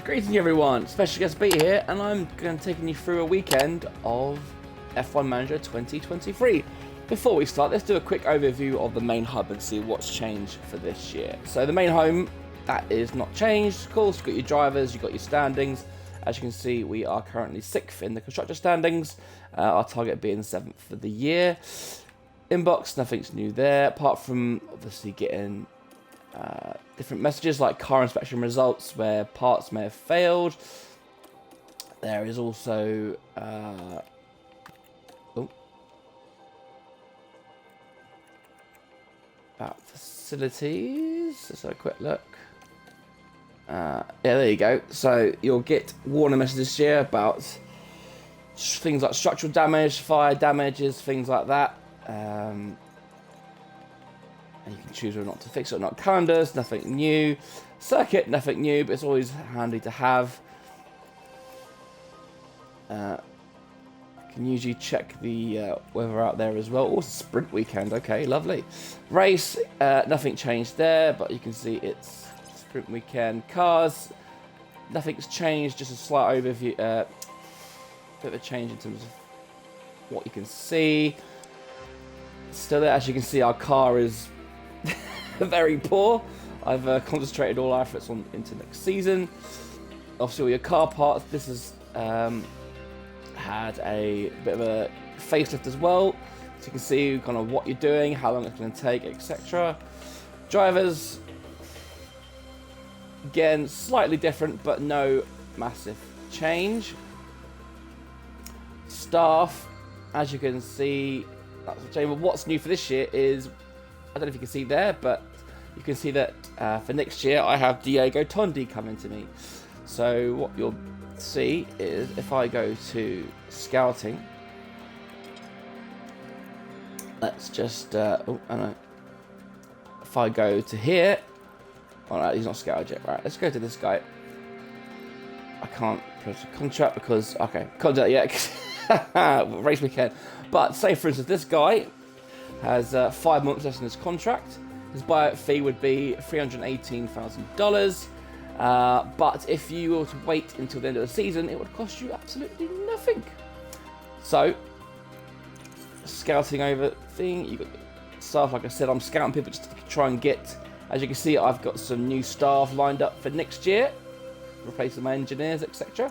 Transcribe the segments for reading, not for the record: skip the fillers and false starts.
Greetings everyone, Special Guest B here, and I'm going to be taking you through a weekend of F1 Manager 2023. Before we start, let's do a quick overview of the main hub and see what's changed for this year. So the main home, that is not changed. Of course, you've got your drivers, you've got your standings. As you can see, we are currently 6th in the constructor standings, our target being 7th for the year. Inbox, nothing's new there, apart from obviously getting different messages like car inspection results where parts may have failed. There is also about facilities. Let's have a quick look. Yeah, there you go. So you'll get warning messages this year about things like structural damage, fire damages, things like that. And you can choose whether or not to fix it or not. Calendars, nothing new. Circuit, nothing new, but it's always handy to have. You can usually check the weather out there as well. Also, sprint weekend, okay, lovely. Race, nothing changed there, but you can see it's sprint weekend. Cars, nothing's changed, just a slight overview, bit of a change in terms of what you can see. Still there, as you can see, our car is very poor. I've concentrated all our efforts on into next season. Obviously, all your car parts. This has had a bit of a facelift as well, so you can see kind of what you're doing, how long it's going to take, etc. Drivers, again, slightly different, but no massive change. Staff, as you can see, that's the change. But what's new for this year is, I don't know if you can see there, but you can see that for next year I have Diego Tondi coming to me. So what you'll see is if I go to scouting, let's just oh, I know. If I go to here, oh no, he's not scouted yet. Right, let's go to this guy. I can't press a contract because can't do that yet. Race weekend. But say for instance, this guy has 5 months left in his contract. His buyout fee would be $318,000. But if you were to wait until the end of the season, it would cost you absolutely nothing. So, scouting over thing, you got staff. Like I said, I'm scouting people just to try and get. As you can see, I've got some new staff lined up for next year, replacing my engineers, etc.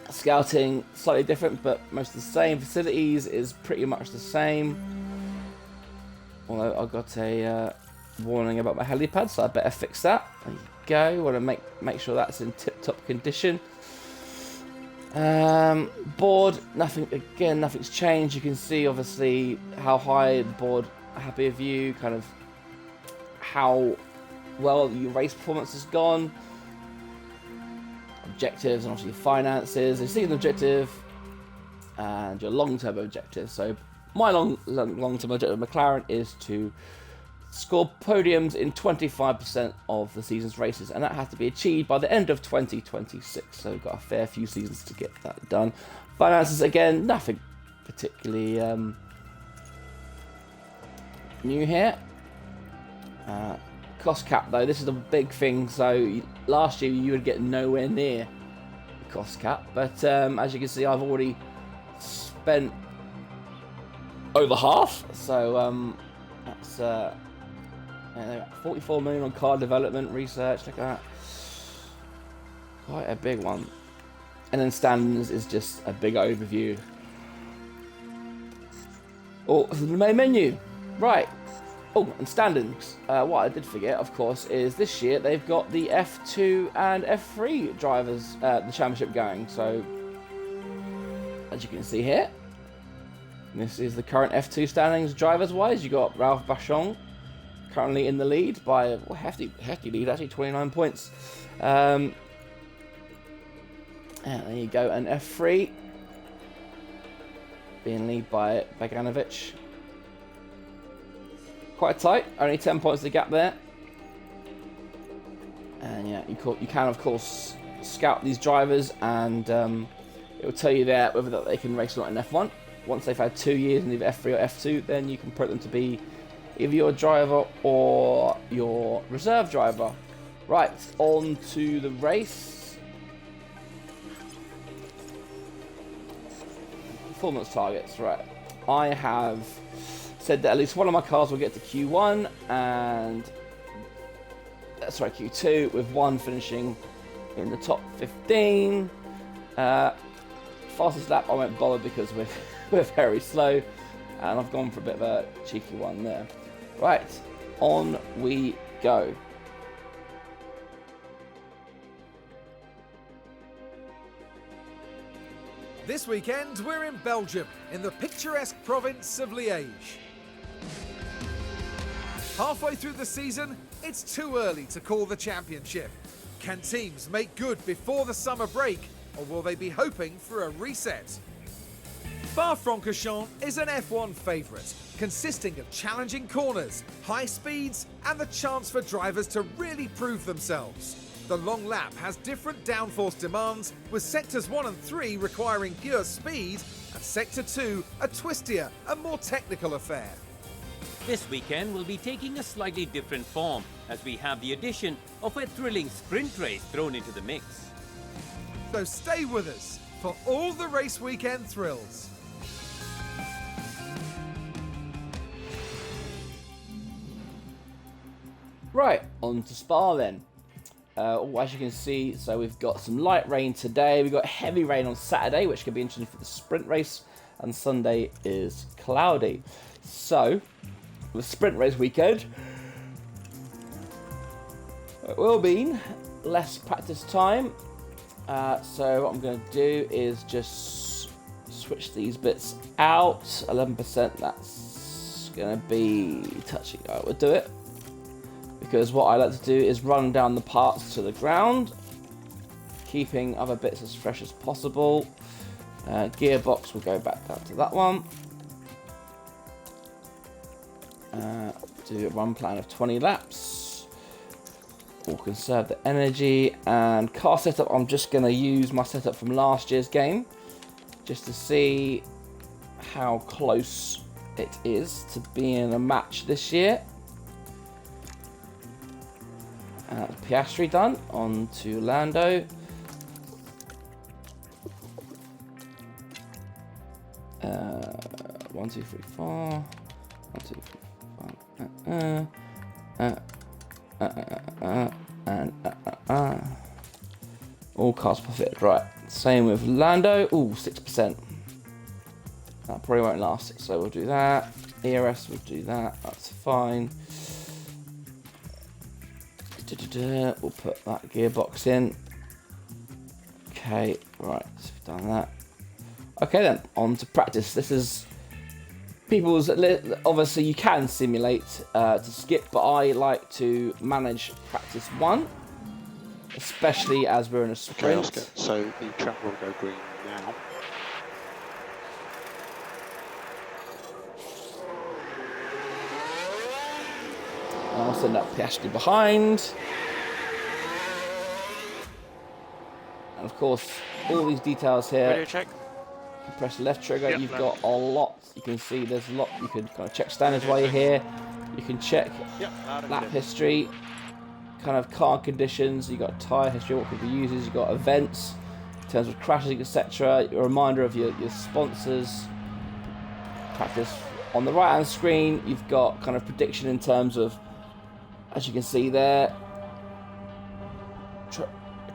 Scouting slightly different, but most of the same. Facilities is pretty much the same. Although I got a warning about my helipad, so I better fix that. There you go. Want to make sure that's in tip-top condition. Board, nothing. Again, nothing's changed. You can see obviously how high the board. Happy with you. Kind of how well your race performance has gone. Objectives and obviously your finances. You see an objective and your long-term objective. So my long-term objective with McLaren is to score podiums in 25% of the season's races, and that has to be achieved by the end of 2026. So we've got a fair few seasons to get that done. Finances, again, nothing particularly new here. Cost cap though, this is a big thing. So last year you would get nowhere near the cost cap, but as you can see, I've already spent over half. So that's 44 million on car development research. Look at that, quite a big one. And then standings is just a big overview. Oh, the main menu, right? Oh, and standings. What I did forget, of course, is this year they've got the F2 and F3 drivers, the championship going. So, as you can see here, this is the current F2 standings drivers-wise. You got Ralph Bachon currently in the lead by a hefty lead, actually 29 points. And there you go, and F3 being lead by Beganovic. Quite tight, only 10 points the gap there. And yeah, you can of course scout these drivers, and it will tell you there whether they can race or not in F1. Once they've had 2 years in either F3 or F2, then you can put them to be either your driver or your reserve driver. Right, on to the race. Performance targets, right. I have said that at least one of my cars will get to Q1 and Q2, with one finishing in the top 15. Fastest lap I won't bother because we're very slow, and I've gone for a bit of a cheeky one there. Right, on we go. This weekend, we're in Belgium, in the picturesque province of Liège. Halfway through the season, it's too early to call the championship. Can teams make good before the summer break, or will they be hoping for a reset? Spa-Francorchamps is an F1 favourite, consisting of challenging corners, high speeds, and the chance for drivers to really prove themselves. The long lap has different downforce demands, with sectors 1 and 3 requiring pure speed, and sector 2 a twistier and more technical affair. This weekend will be taking a slightly different form, as we have the addition of a thrilling sprint race thrown into the mix. So stay with us for all the race weekend thrills. Right, on to Spa then. As you can see, so we've got some light rain today. We've got heavy rain on Saturday, which could be interesting for the sprint race. And Sunday is cloudy. So, the sprint race weekend, it will be less practice time. So what I'm going to do is just switch these bits out. 11%, that's going to be touching. I would do it. Because what I like to do is run down the parts to the ground, keeping other bits as fresh as possible. Gearbox will go back down to that one. Do a run plan of 20 laps. We'll conserve the energy. And car setup, I'm just going to use my setup from last year's game, just to see how close it is to being a match this year. Piastri done, on to Lando. One, two, three, four. 1, 2, 3, 4. All cars perfect, right. Same with Lando. Ooh, 6%. That probably won't last, so we'll do that. ERS will do that, that's fine. We'll put that gearbox in. Okay, right, so we've done that. Okay then, on to practice. This is people's, obviously you can simulate to skip, but I like to manage practice 1, especially as we're in a sprint. Okay, Oscar, so the track will go green now. I'll send that Piastri behind. And of course, all these details here. Radio check. You press the left trigger, Yep, you've left. got a lot. You can see there's a lot. You can kind of check standards while you're here. You can check lap history, kind of car conditions. You've got tyre history, what people uses. You've got events in terms of crashes, etc. A reminder of your sponsors. Practice. On the right hand screen, you've got kind of prediction in terms of, as you can see there,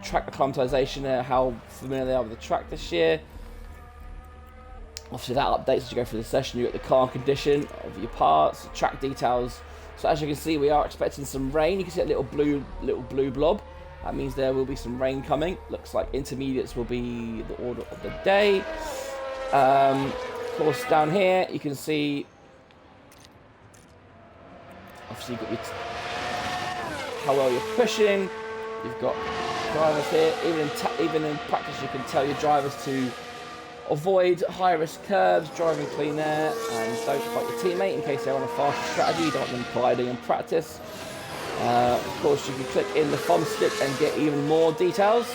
track acclimatization there, how familiar they are with the track this year. Obviously that updates as you go through the session. You get the car condition of your parts, track details. So as you can see, we are expecting some rain. You can see that little blue blob. That means there will be some rain coming. Looks like intermediates will be the order of the day. Of course, down here you can see, obviously you've got your how well you're pushing. You've got drivers here. Even in practice, you can tell your drivers to avoid high-risk curves, driving clean air, and don't fight your teammate in case they're on a faster strategy. You don't want them colliding in practice. Of course, you can click in the thumb stick and get even more details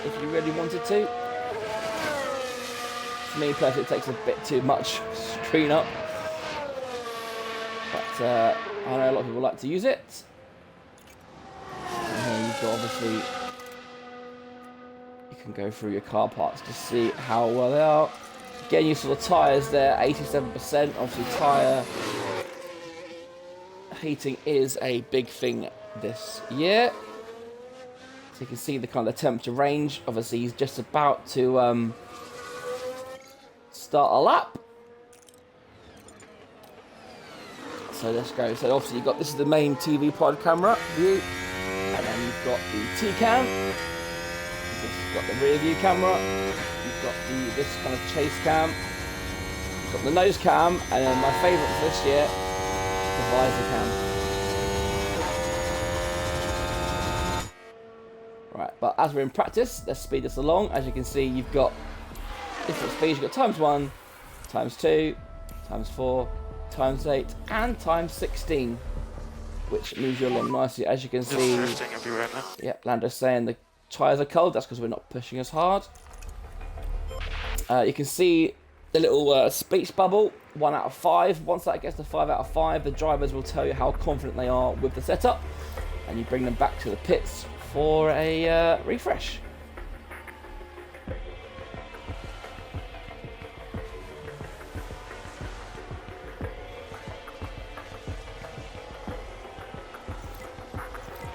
if you really wanted to. For me personally, it takes a bit too much screen up, but I know a lot of people like to use it. And here you've obviously you can go through your car parts to see how well they are. Getting used to the tyres there, 87%. Obviously tyre heating is a big thing this year. So you can see the kind of temperature range. Obviously he's just about to start a lap. So let's go. So obviously you've got, this is the main TV pod camera view. And then you've got the T-cam. You've got the rear view camera. You've got this kind of chase cam. You've got the nose cam. And then my favourite for this year, the visor cam. Right, but as we're in practice, let's speed this along. As you can see, you've got different speeds. You've got ×1, ×2, ×4, ×8, and ×16, which moves you along nicely. As you can see, yeah, Lando's saying the tyres are cold. That's because we're not pushing as hard. You can see the little speech bubble, 1 out of 5. Once that gets to 5 out of 5, the drivers will tell you how confident they are with the setup, and you bring them back to the pits for a refresh.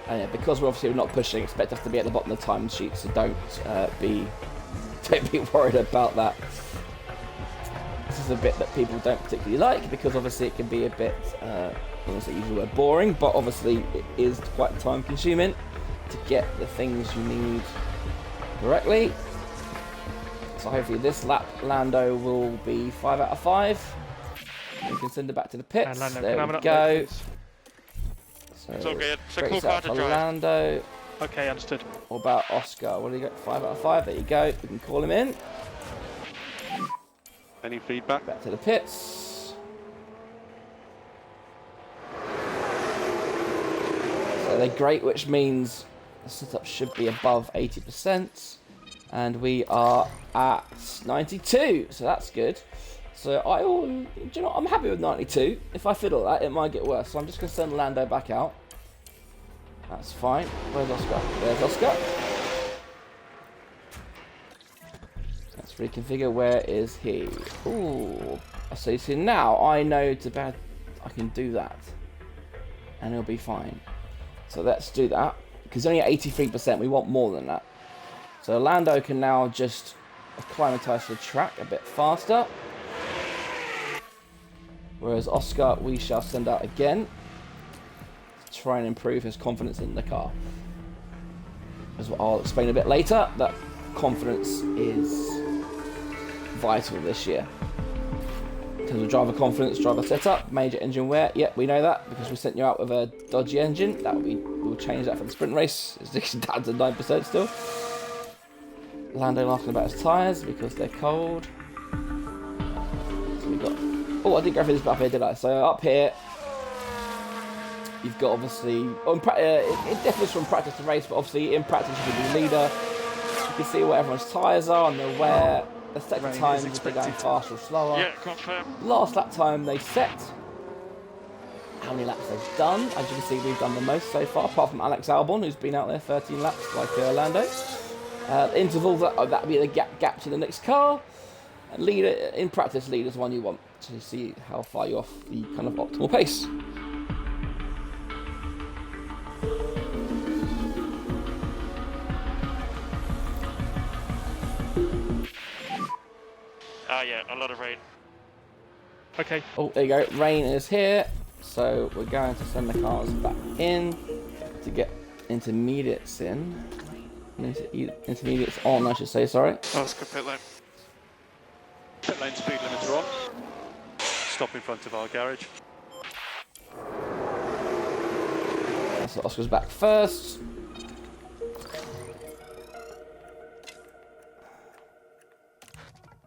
And yeah, because we're obviously not pushing, expect us to be at the bottom of the time sheet, so don't be worried about that. This is a bit that people don't particularly like, because obviously it can be a bit, I don't say use the word boring, but obviously it is quite time consuming to get the things you need correctly. So hopefully this lap Lando will be 5 out of 5. We can send it back to the pits. There we go. So It's all good. It's a great cool car start to for drive. Lando. Okay, understood. What about Oscar? What do you got? 5 out of 5. There you go. We can call him in. Any feedback? Back to the pits. So they're great, which means the setup should be above 80%. And we are at 92, so that's good. So do you know what? I'm happy with 92. If I fiddle that, it might get worse. So I'm just going to send Lando back out. That's fine. Where's Oscar? There's Oscar. Let's reconfigure. Where is he? Ooh. So you see, now I know I can do that. And it'll be fine. So let's do that. Because only at 83%, we want more than that. So Lando can now just acclimatise to the track a bit faster. Whereas Oscar, we shall send out again to try and improve his confidence in the car. As what I'll explain a bit later, that confidence is vital this year. In terms of driver confidence, driver setup, major engine wear. Yep, we know that because we sent you out with a dodgy engine. We'll change that for the sprint race. It's down to 9% still. Lando asking about his tyres because they're cold. So we got. Oh, I didn't go through this up here, did I? So up here, you've got obviously. It differs from practice to race, but obviously in practice you can be leader. You can see what everyone's tyres are and their wear. The second time if they're going faster or slower. Yeah, confirm. Last lap time they set. How many laps they've done? As you can see, we've done the most so far, apart from Alex Albon, who's been out there 13 laps like Lando. Interval, that'll be the gap to the next car. And leader in practice, leader's one you want to see how far you're off the kind of optimal pace. Yeah, a lot of rain. Okay. Oh, there you go. Rain is here, so we're going to send the cars back in to get intermediates in. Intermediates on, I should say. Sorry. Oh, it's good pit lane. Pit lane speed limiter on. Stop in front of our garage. So Oscar's back first.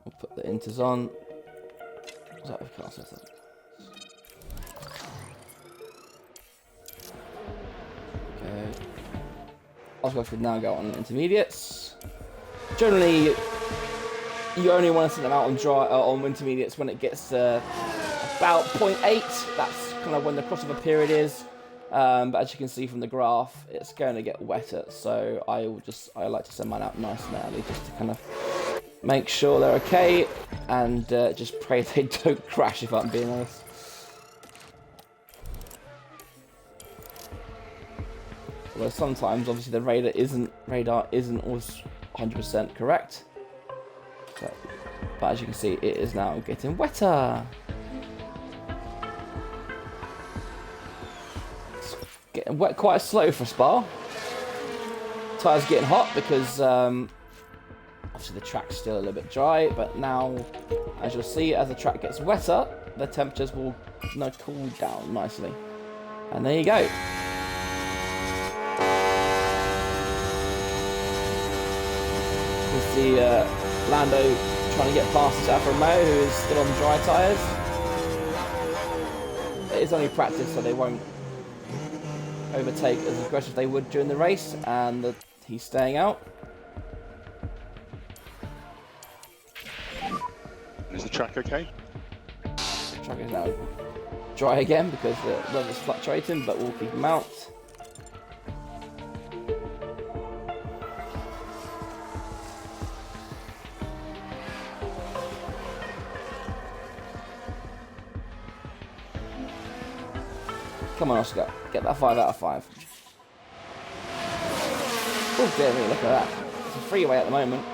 We'll put the inters on. Is that we can't set that? Okay. Oscar could now go on intermediates. Generally, you only want to send them out on intermediates when it gets about 0.8. That's kind of when the crossover period is. But as you can see from the graph, it's going to get wetter. So I like to send mine out nice and early just to kind of make sure they're okay and just pray they don't crash, if I'm being honest. Although sometimes, obviously, the radar isn't always 100% correct. But as you can see, it is now getting wetter. It's getting wet quite slow for Spa. Tyres getting hot because obviously the track's still a little bit dry. But now, as you'll see, as the track gets wetter, the temperatures will cool down nicely. And there you go. You can see Lando trying to get past Alfa Romeo, who is still on dry tyres. It is only practice, so they won't overtake as aggressive as they would during the race, and he's staying out. Is the track okay? The track is now dry again because the weather's fluctuating, but we'll keep him out. Come on, Oscar. Get that 5 out of 5. Oh, dear me, look at that. It's a freeway at the moment.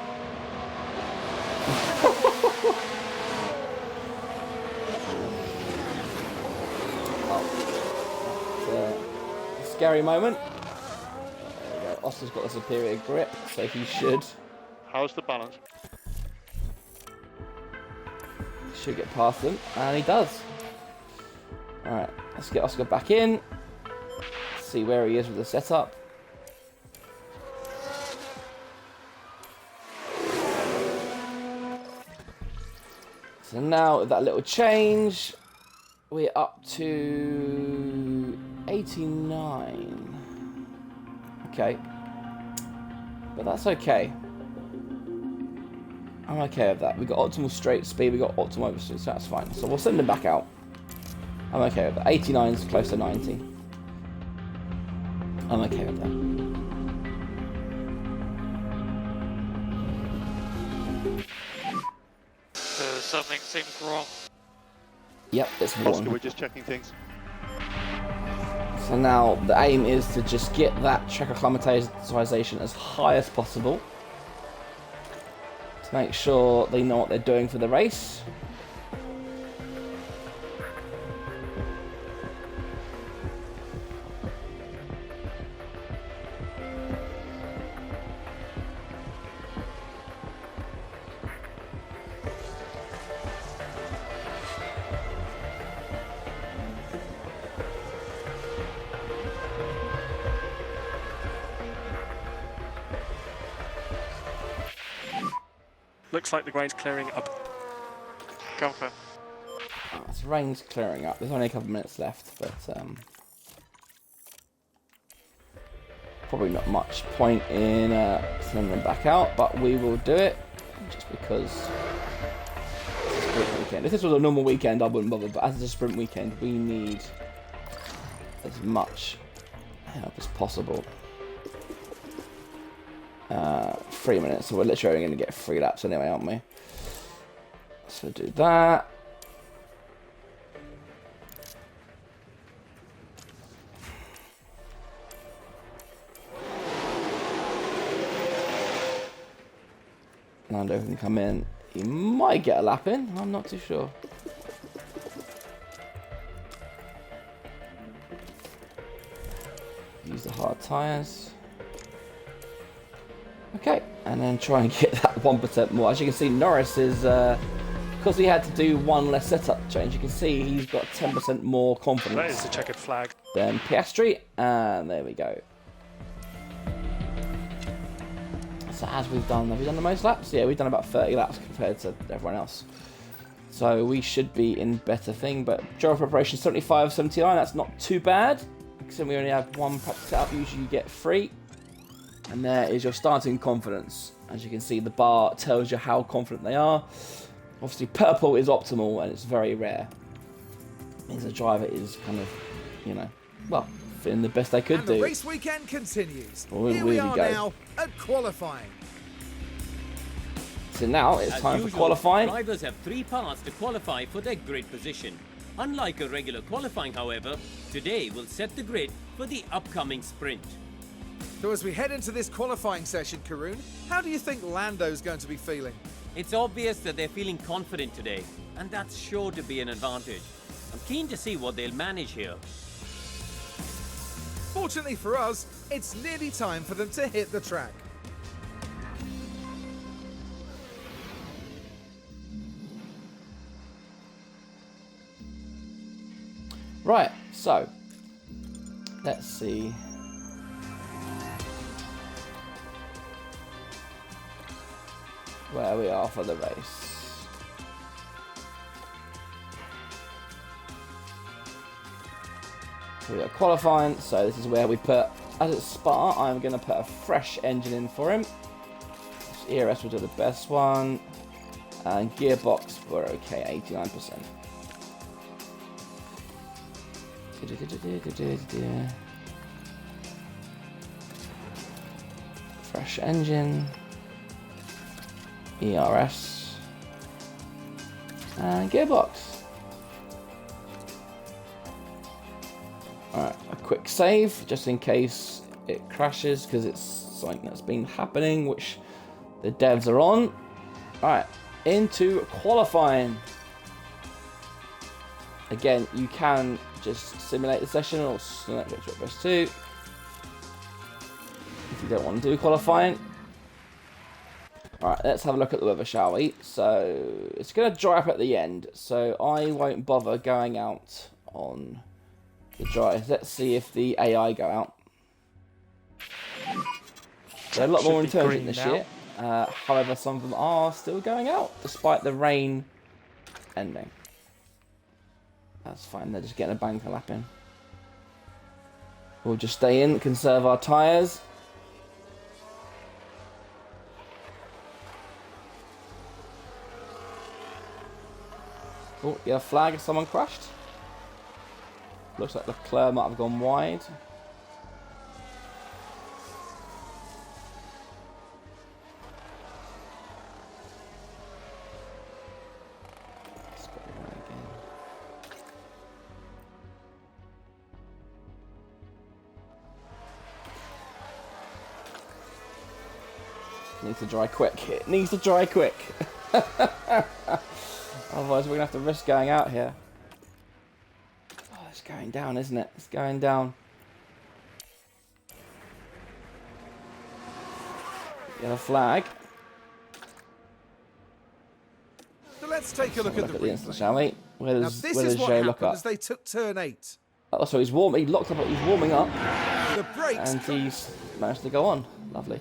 Oh, it's a scary moment. There we go. Oscar's got the superior grip, so he should How's the balance? get past them, and he does. Alright, let's get Oscar back in. See where he is with the setup. So now with that little change, we're up to 89. Okay. But that's okay. I'm okay with that. We got optimal straight speed, we got optimal overspeed, so that's fine. So we'll send him back out. I'm okay with that. 89 is close to 90. I'm okay with that. Something seems wrong. Yep, it's Oscar, one. we're just checking things. So now the aim is to just get that track acclimatization as high as possible. To make sure they know what they're doing for the race. Looks like the grade's clearing up. Go for it. Oh, so rain's clearing up. There's only a couple of minutes left, but probably not much point in sending them back out, but we will do it just because it's a sprint weekend. If this was a normal weekend, I wouldn't bother, but as it's a sprint weekend, we need as much help as possible. 3 minutes, so we're literally only going to get 3 laps anyway, aren't we? So do that. Lando can come in. He might get a lap in. I'm not too sure. Use the hard tyres. Okay, and then try and get that 1% more. As you can see, Norris is, because he had to do one less setup change, you can see he's got 10% more That is confidence the checkered flag. than Piastri, and there we go. So as we've done the most laps? Yeah, we've done about 30 laps compared to everyone else. So we should be in better thing, but driver preparation 75, 79, that's not too bad. So we only have one practice setup, usually you get 3. And there is your starting confidence. As you can see, the bar tells you how confident they are. Obviously, purple is optimal, and it's very rare. Means the driver is kind of, well, feeling the best they could And the do. race weekend continues. Well, Here we we are go. now at qualifying. So now it's As time for usual, qualifying. drivers have 3 parts to qualify for their grid position. Unlike a regular qualifying, however, today will set the grid for the upcoming sprint. So as we head into this qualifying session, Karun, how do you think Lando's going to be feeling? It's obvious that they're feeling confident today, and that's sure to be an advantage. I'm keen to see what they'll manage here. Fortunately for us, it's nearly time for them to hit the track. Right, so let's see. Where we are for the race. So we are qualifying, so this is where we put, as it's Spa, I'm going to put a fresh engine in for him. ERS will do the best one, and gearbox, we're okay, 89%. Fresh engine, ERS, and gearbox. Alright, a quick save just in case it crashes because it's something that's been happening, which the devs are on. Alright, into qualifying. Again, you can just simulate the session or select Victory Press 2 if you don't want to do qualifying. Alright, let's have a look at the weather, shall we? So, it's going to dry up at the end, so I won't bother going out on the dry. Let's see if the AI go out. There are a lot more in turn this year. However, some of them are still going out, despite the rain ending. That's fine, they're just getting a banker lap in. We'll just stay in, conserve our tyres. Oh, get a flag if someone crashed. Looks like Leclerc might have gone wide. Let's go again. Needs to dry quick. It needs to dry quick. Otherwise, we're going to have to risk going out here. Oh, it's going down, isn't it? It's going down. Get a flag. So let's take a look at the instant, replay. shall we? Where Now does, this where is does what Jay look happened up? as they took turn 8. Oh, so he's warm. He locked up. He's warming up, The brakes. and he's managed to go on. Lovely.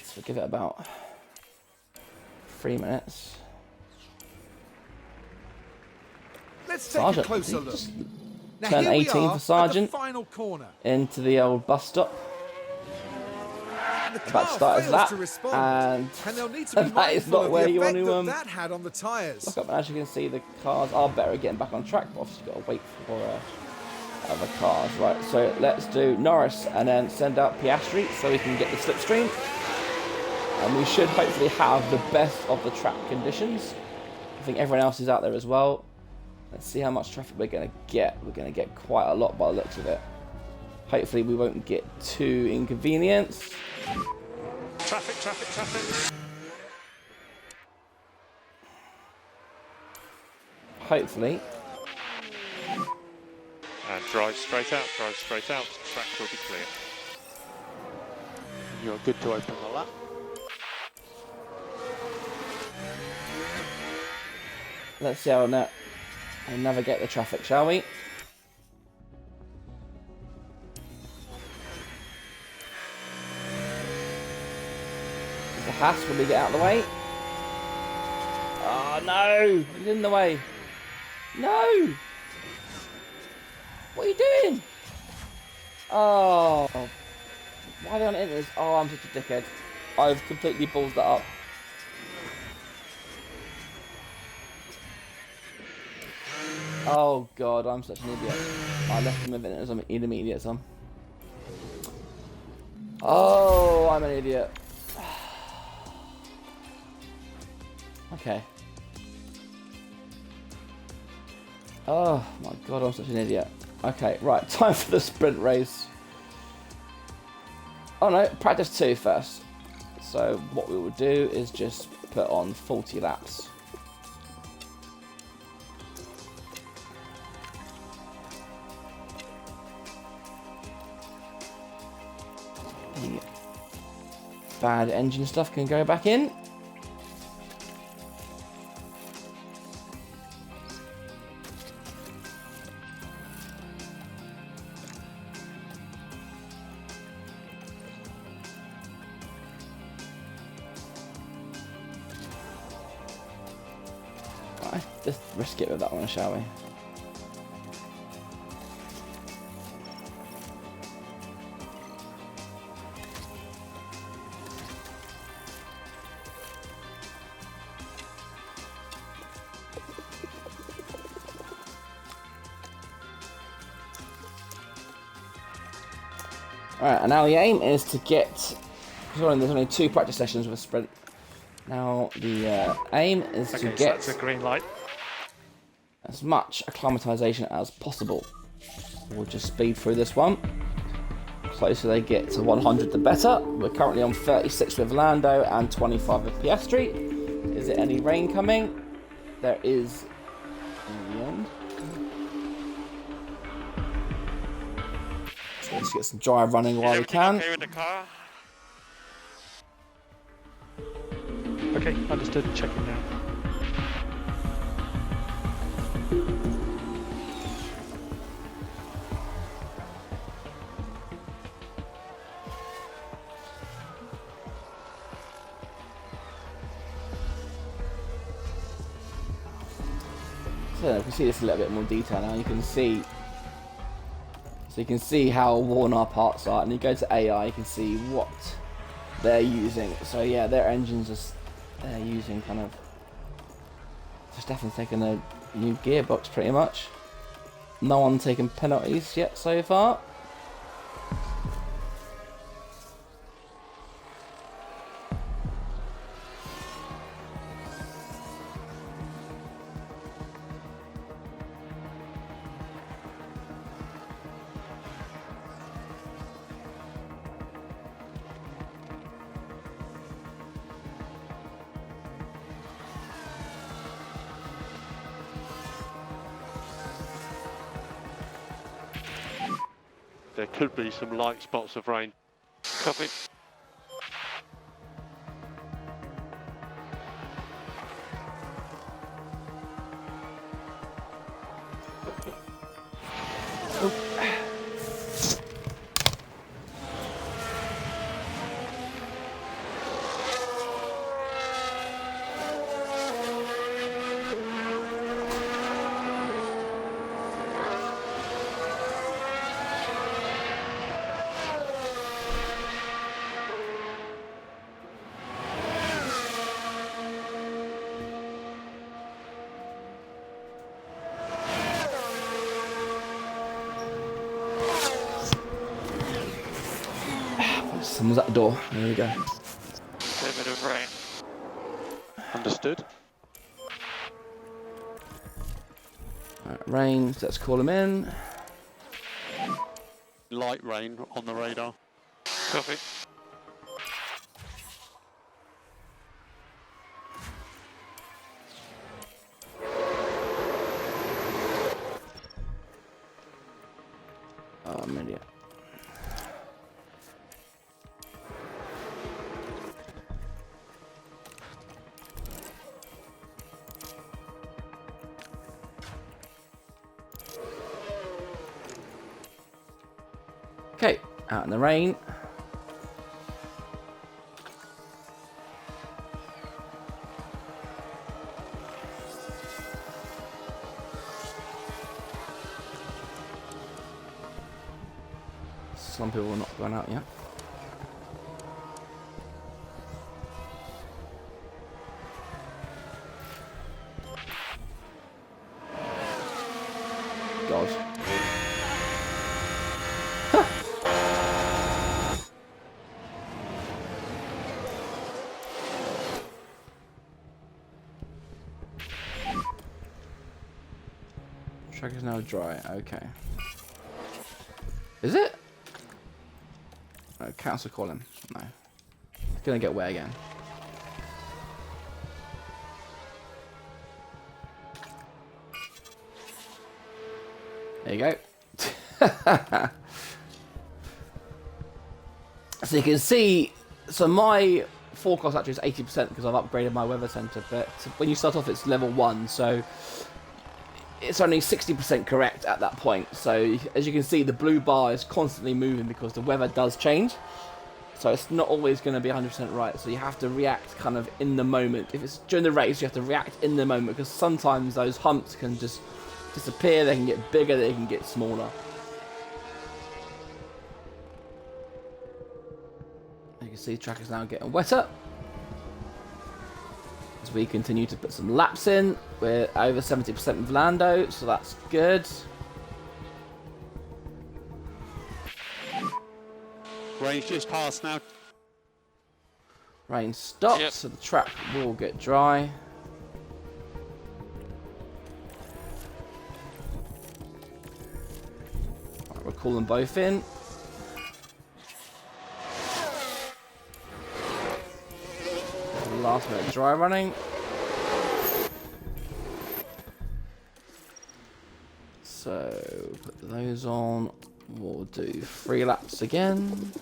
So give it about 3 minutes. Let's take Sergeant, a closer did he look. just Now turn here we 18 are for at Sergeant? the final corner. Into the old bus stop. And the About car to start his fails lap, to respond. and they'll need to be that is mindful not of where the you want effect to that had on the tyres. look up. And as you can see, the cars are better at getting back on track, but obviously you've got to wait for other cars. Right, so let's do Norris and then send out Piastri so we can get the slipstream. And we should hopefully have the best of the track conditions. I think everyone else is out there as well. Let's see how much traffic we're going to get. We're going to get quite a lot by the looks of it. Hopefully we won't get too inconvenienced. Traffic, traffic, traffic. Hopefully. And drive straight out, drive straight out. Track will be clear. You're good to open the lap. Let's see how I navigate the traffic, shall we? The Haas, will we get out of the way? Oh no! He's in the way. No! What are you doing? Oh. Why are they on inters? Oh, I'm such a dickhead. I've completely ballsed that up. Oh god, I'm such an idiot. I left him with it as an idiot, son. Oh, I'm an idiot. Okay. Oh my god, I'm such an idiot. Okay, right, time for the sprint race. Oh no, practice 2 first. So what we will do is just put on 40 laps. The bad engine stuff can go back in. Let's risk it with that one, shall we? Alright, and now the aim is to get... There's only 2 practice sessions with a sprint. Now the aim is to get... So that's a green light. as much acclimatization as possible. We'll just speed through this one. Closer they get to 100, the better. We're currently on 36 with Lando and 25 with Piastri. Is there any rain coming? There is in the end. So let's get some dry running while we can. Okay with the car? Okay, understood. Checking now. So you can see this in a little bit more detail now. You can see, so you can see how worn our parts are, and you go to AI, you can see what they're using. So yeah, their engines they're using kind of just definitely taking a new gearbox pretty much. No one taking penalties yet so far. There could be some light spots of rain. Copy. Someone's at the door. There we go. A bit of rain. Understood. Right, rain. Let's call him in. Light rain on the radar. Copy. Oh, I'm an idiot. Okay, out in the rain. Some people are not going out yet. Track is now dry. Okay. Is it? No, cancel calling. No. It's gonna get wet again. There you go. So you can see, so my forecast actually is 80% because I've upgraded my weather center, but when you start off it's level 1, so it's only 60% correct at that point. So as you can see, the blue bar is constantly moving because the weather does change. So it's not always going to be 100% right. So you have to react kind of in the moment. If it's during the race, you have to react in the moment because sometimes those humps can just disappear. They can get bigger, they can get smaller. You can see the track is now getting wetter. As we continue to put some laps in, we're over 70% with Lando, so that's good. Range just passed now. Rain stops, Yep. so the track will get dry. Right, we'll call them both in. Last minute dry running. So put those on. We'll do 3 laps again.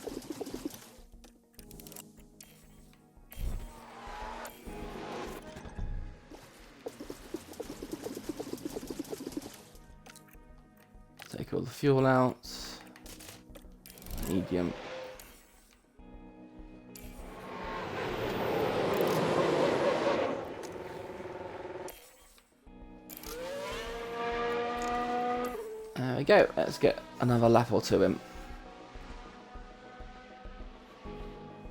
Take all the fuel out. Medium. There we go. Let's get another lap or two in.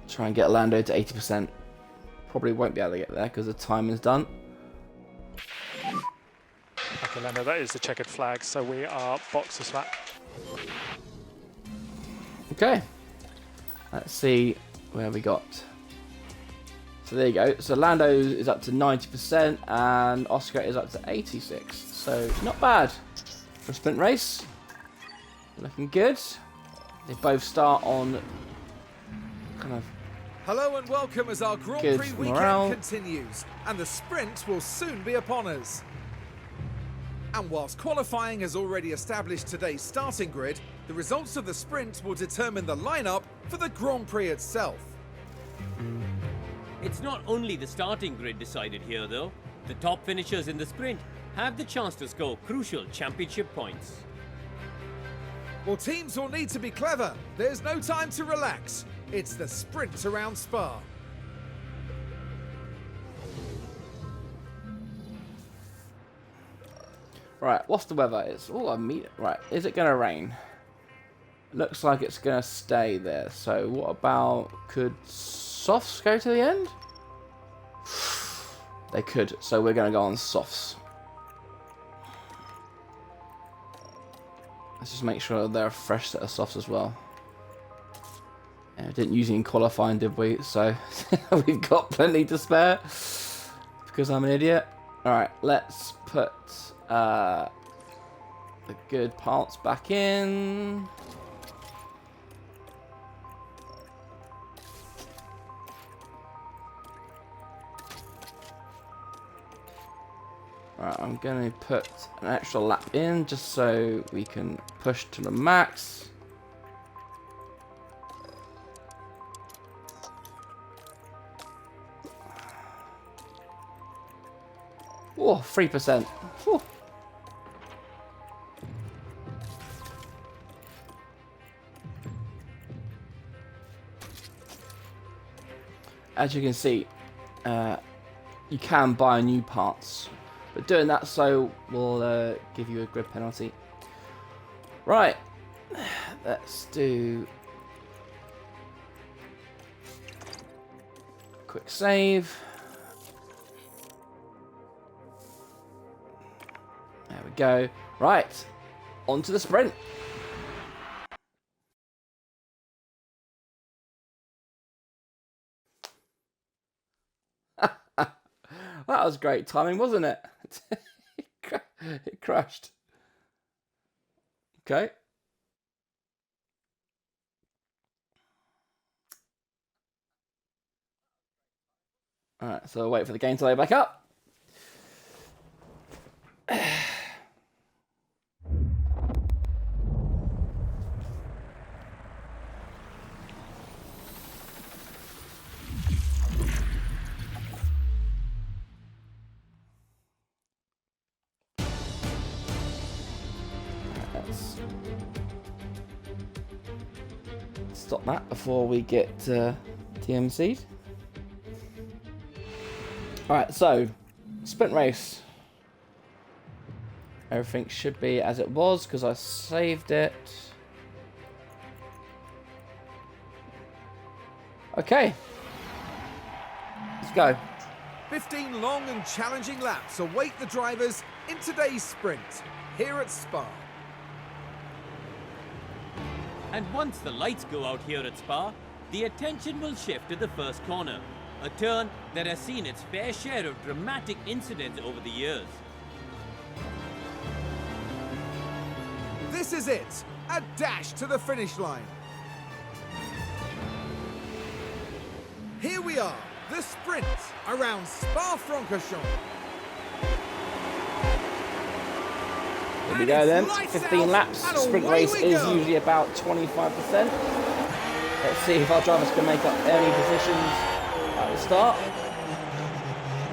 Try and get Lando to 80%. Probably won't be able to get there because the time is done. Okay, Lando, that is the checkered flag, so we are boxes lap. Okay. Let's see where we got. So there you go. So Lando is up to 90% and Oscar is up to 86%. So not bad for a sprint race. Looking good. They both start on kind of Hello and welcome as our Grand Good Prix weekend morale. continues, and the sprint will soon be upon us. And whilst qualifying has already established today's starting grid, the results of the sprint will determine the lineup for the Grand Prix itself. It's not only the starting grid decided here though. The top finishers in the sprint have the chance to score crucial championship points. Well, teams will need to be clever. There's no time to relax. It's the sprint around Spa. right. What's the weather? It's a meter. Right. Is it gonna rain? Looks like it's gonna stay there. So what about, could softs go to the end? They could. So we're gonna go on softs. Let's just make sure they're a fresh set of softs as well. Yeah, we didn't use it in qualifying, did we? So we've got plenty to spare because I'm an idiot. Alright, let's put the good parts back in. Right, I'm going to put an extra lap in just so we can push to the max. Oh, 3%. Whew. As you can see, you can buy new parts. But doing that so will give you a grid penalty. Right, let's do quick save. There we go. Right, on to the sprint. That was great timing, wasn't it? It crashed. Okay. Alright, so we'll wait for the game to load back up. Let's stop that before we get TMC'd. Alright, so sprint race. Everything should be as it was because I saved it. Okay. Let's go. 15 long and challenging laps await the drivers in today's sprint here at Spa. And once the lights go out here at Spa, the attention will shift to the first corner, a turn that has seen its fair share of dramatic incidents over the years. This is it, a dash to the finish line. Here we are, the sprint around Spa-Francorchamps. Here we go then, 15 laps, sprint race is usually about 25%. Let's see if our drivers can make up any positions at the start.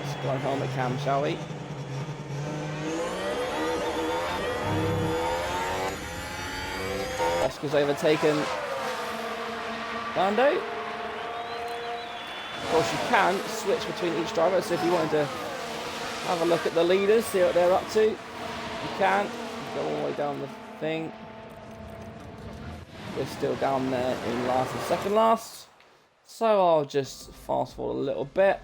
Let's go on helmet cam, shall we? Oscar's overtaken Lando. Of course you can switch between each driver, so if you wanted to have a look at the leaders, see what they're up to, you can. Go all the way down the thing. We're still down there in last and second last. So I'll just fast forward a little bit.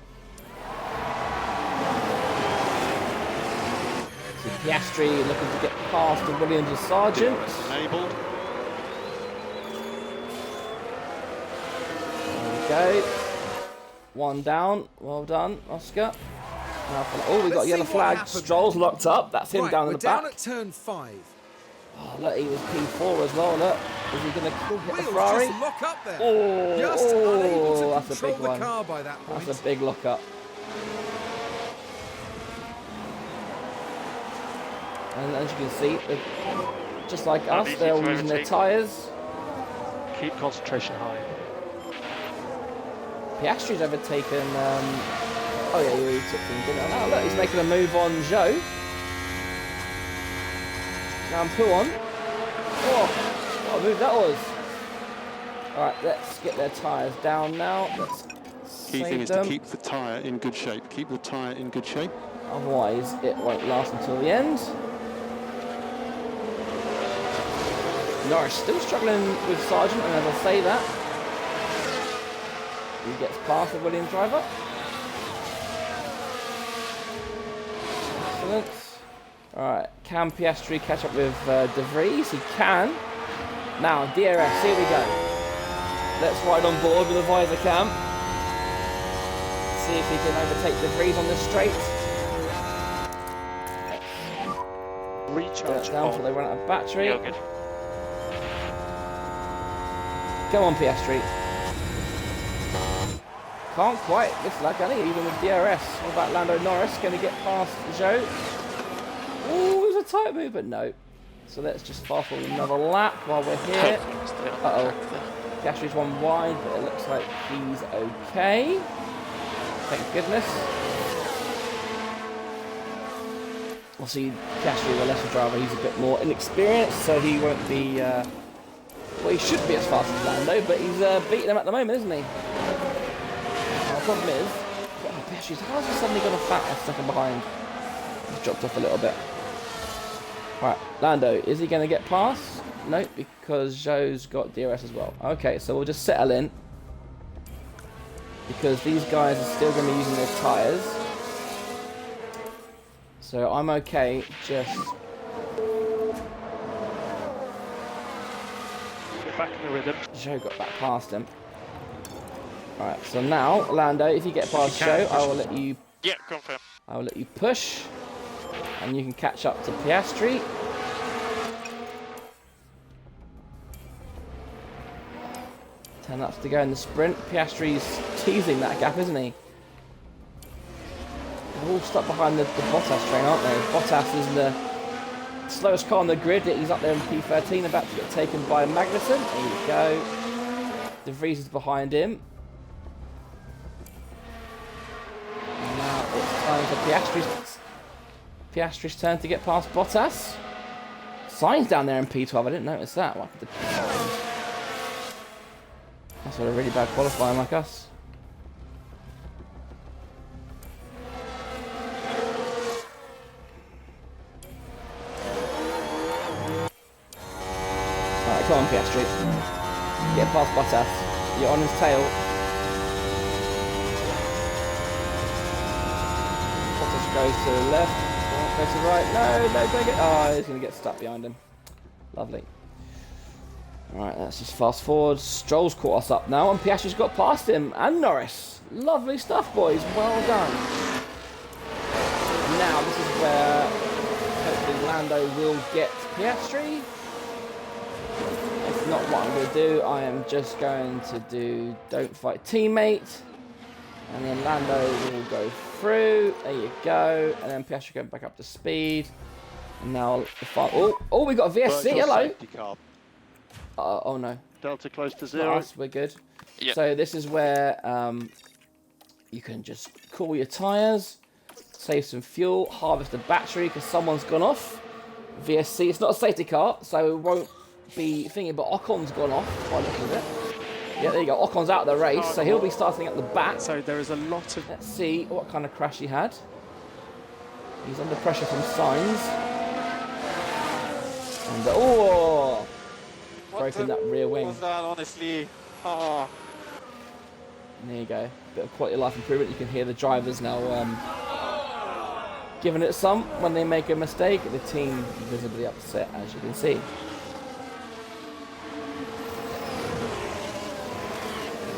So Piastri looking to get past the Williams and Sargent. Enabled. There we go. One down. Well done, Oscar. Oh, we got a yellow flag. Stroll's locked up. That's him down in the back. We're down at turn 5. Oh, look, he was P4 as well. Look, is he going to hit the Wheels Ferrari? just lock up there. Oh, Just unable to that's a control big the one. car by that point. That's a big lock up. And as you can see, just like us, easy they're all to using their overtake. tyres. Keep concentration high. Piastri's overtaken. Oh yeah, he took him, didn't he? Oh, look, he's making a move on Zhou. Now Pouon. Oh, what a move that was. Alright, let's get their tyres down now. Let's Key thing save is them. to keep the tyre in good shape. Keep the tyre in good shape. Otherwise, it won't last until the end. Norris still struggling with Sargent, and as I say that, he gets past the Williams driver. Excellent. Alright, can Piastri catch up with De Vries? He can. Now, DRS, here we go. Let's ride on board with the visor cam. See if he can overtake De Vries on the straight. Recharge Down on. until they run out of battery. You're good. Come on, Piastri. Can't quite this luck, can he? Even with DRS. What about Lando Norris? Going to get past Zhou? Ooh, it was a tight move, but no. So let's just fast forward another lap while we're here. Uh-oh. Piastri's one wide, but it looks like he's okay. Thank goodness. We'll see Piastri, the lesser driver, he's a bit more inexperienced, so he won't be... well, he should be as fast as Lando, but he's beating him at the moment, isn't he? The problem is, oh, Piastri's, how has he suddenly got a fat a second behind? He's dropped off a little bit. Right, Lando, is he going to get past? Nope, because Zhou's got DRS as well. Okay, so we'll just settle in. Because these guys are still going to be using their tyres. So I'm okay, just... Get back in the rhythm. Zhou got back past him. Alright, so now, Lando, if you get past Zhou, I will let you... Yeah, confirm. I will let you push. And you can catch up to Piastri. 10 laps to go in the sprint. Piastri's teasing that gap, isn't he? They're all stuck behind the Bottas train, aren't they? Bottas is the slowest car on the grid. He's up there in P13, about to get taken by Magnussen. There you go. De Vries is behind him. And now it's time for Piastri's turn to get past Bottas. Sainz down there in P12. I didn't notice that. That's what a really bad qualifying like us. Alright, come on Piastri. Get past Bottas. You're on his tail. Bottas goes to the left. Goes to the right. No, don't get. Oh, he's going to get stuck behind him. Lovely. Alright, let's just fast forward. Stroll's caught us up now, and Piastri's got past him, and Norris. Lovely stuff, boys. Well done. Now, this is where hopefully Lando will get Piastri. If not, what I'm going to do, I am just going to do don't fight teammate. And then Lando will go through. There you go. And then Piastri going back up to speed. And now, we got a VSC. Hello. Oh no. Delta close to 0. Nice, we're good. Yeah. So this is where you can just cool your tyres, save some fuel, harvest a battery because someone's gone off. VSC, it's not a safety car, so it won't be thinking, but Ocon's gone off by the look of it. Yeah, there you go. Ocon's out of the race, so he'll be starting at the back. So there is a lot of... Let's see what kind of crash he had. He's under pressure from Sainz. And broken that rear wing. Was that, honestly? Oh. There you go. Bit of quality of life improvement. You can hear the drivers now giving it some when they make a mistake. The team visibly upset, as you can see.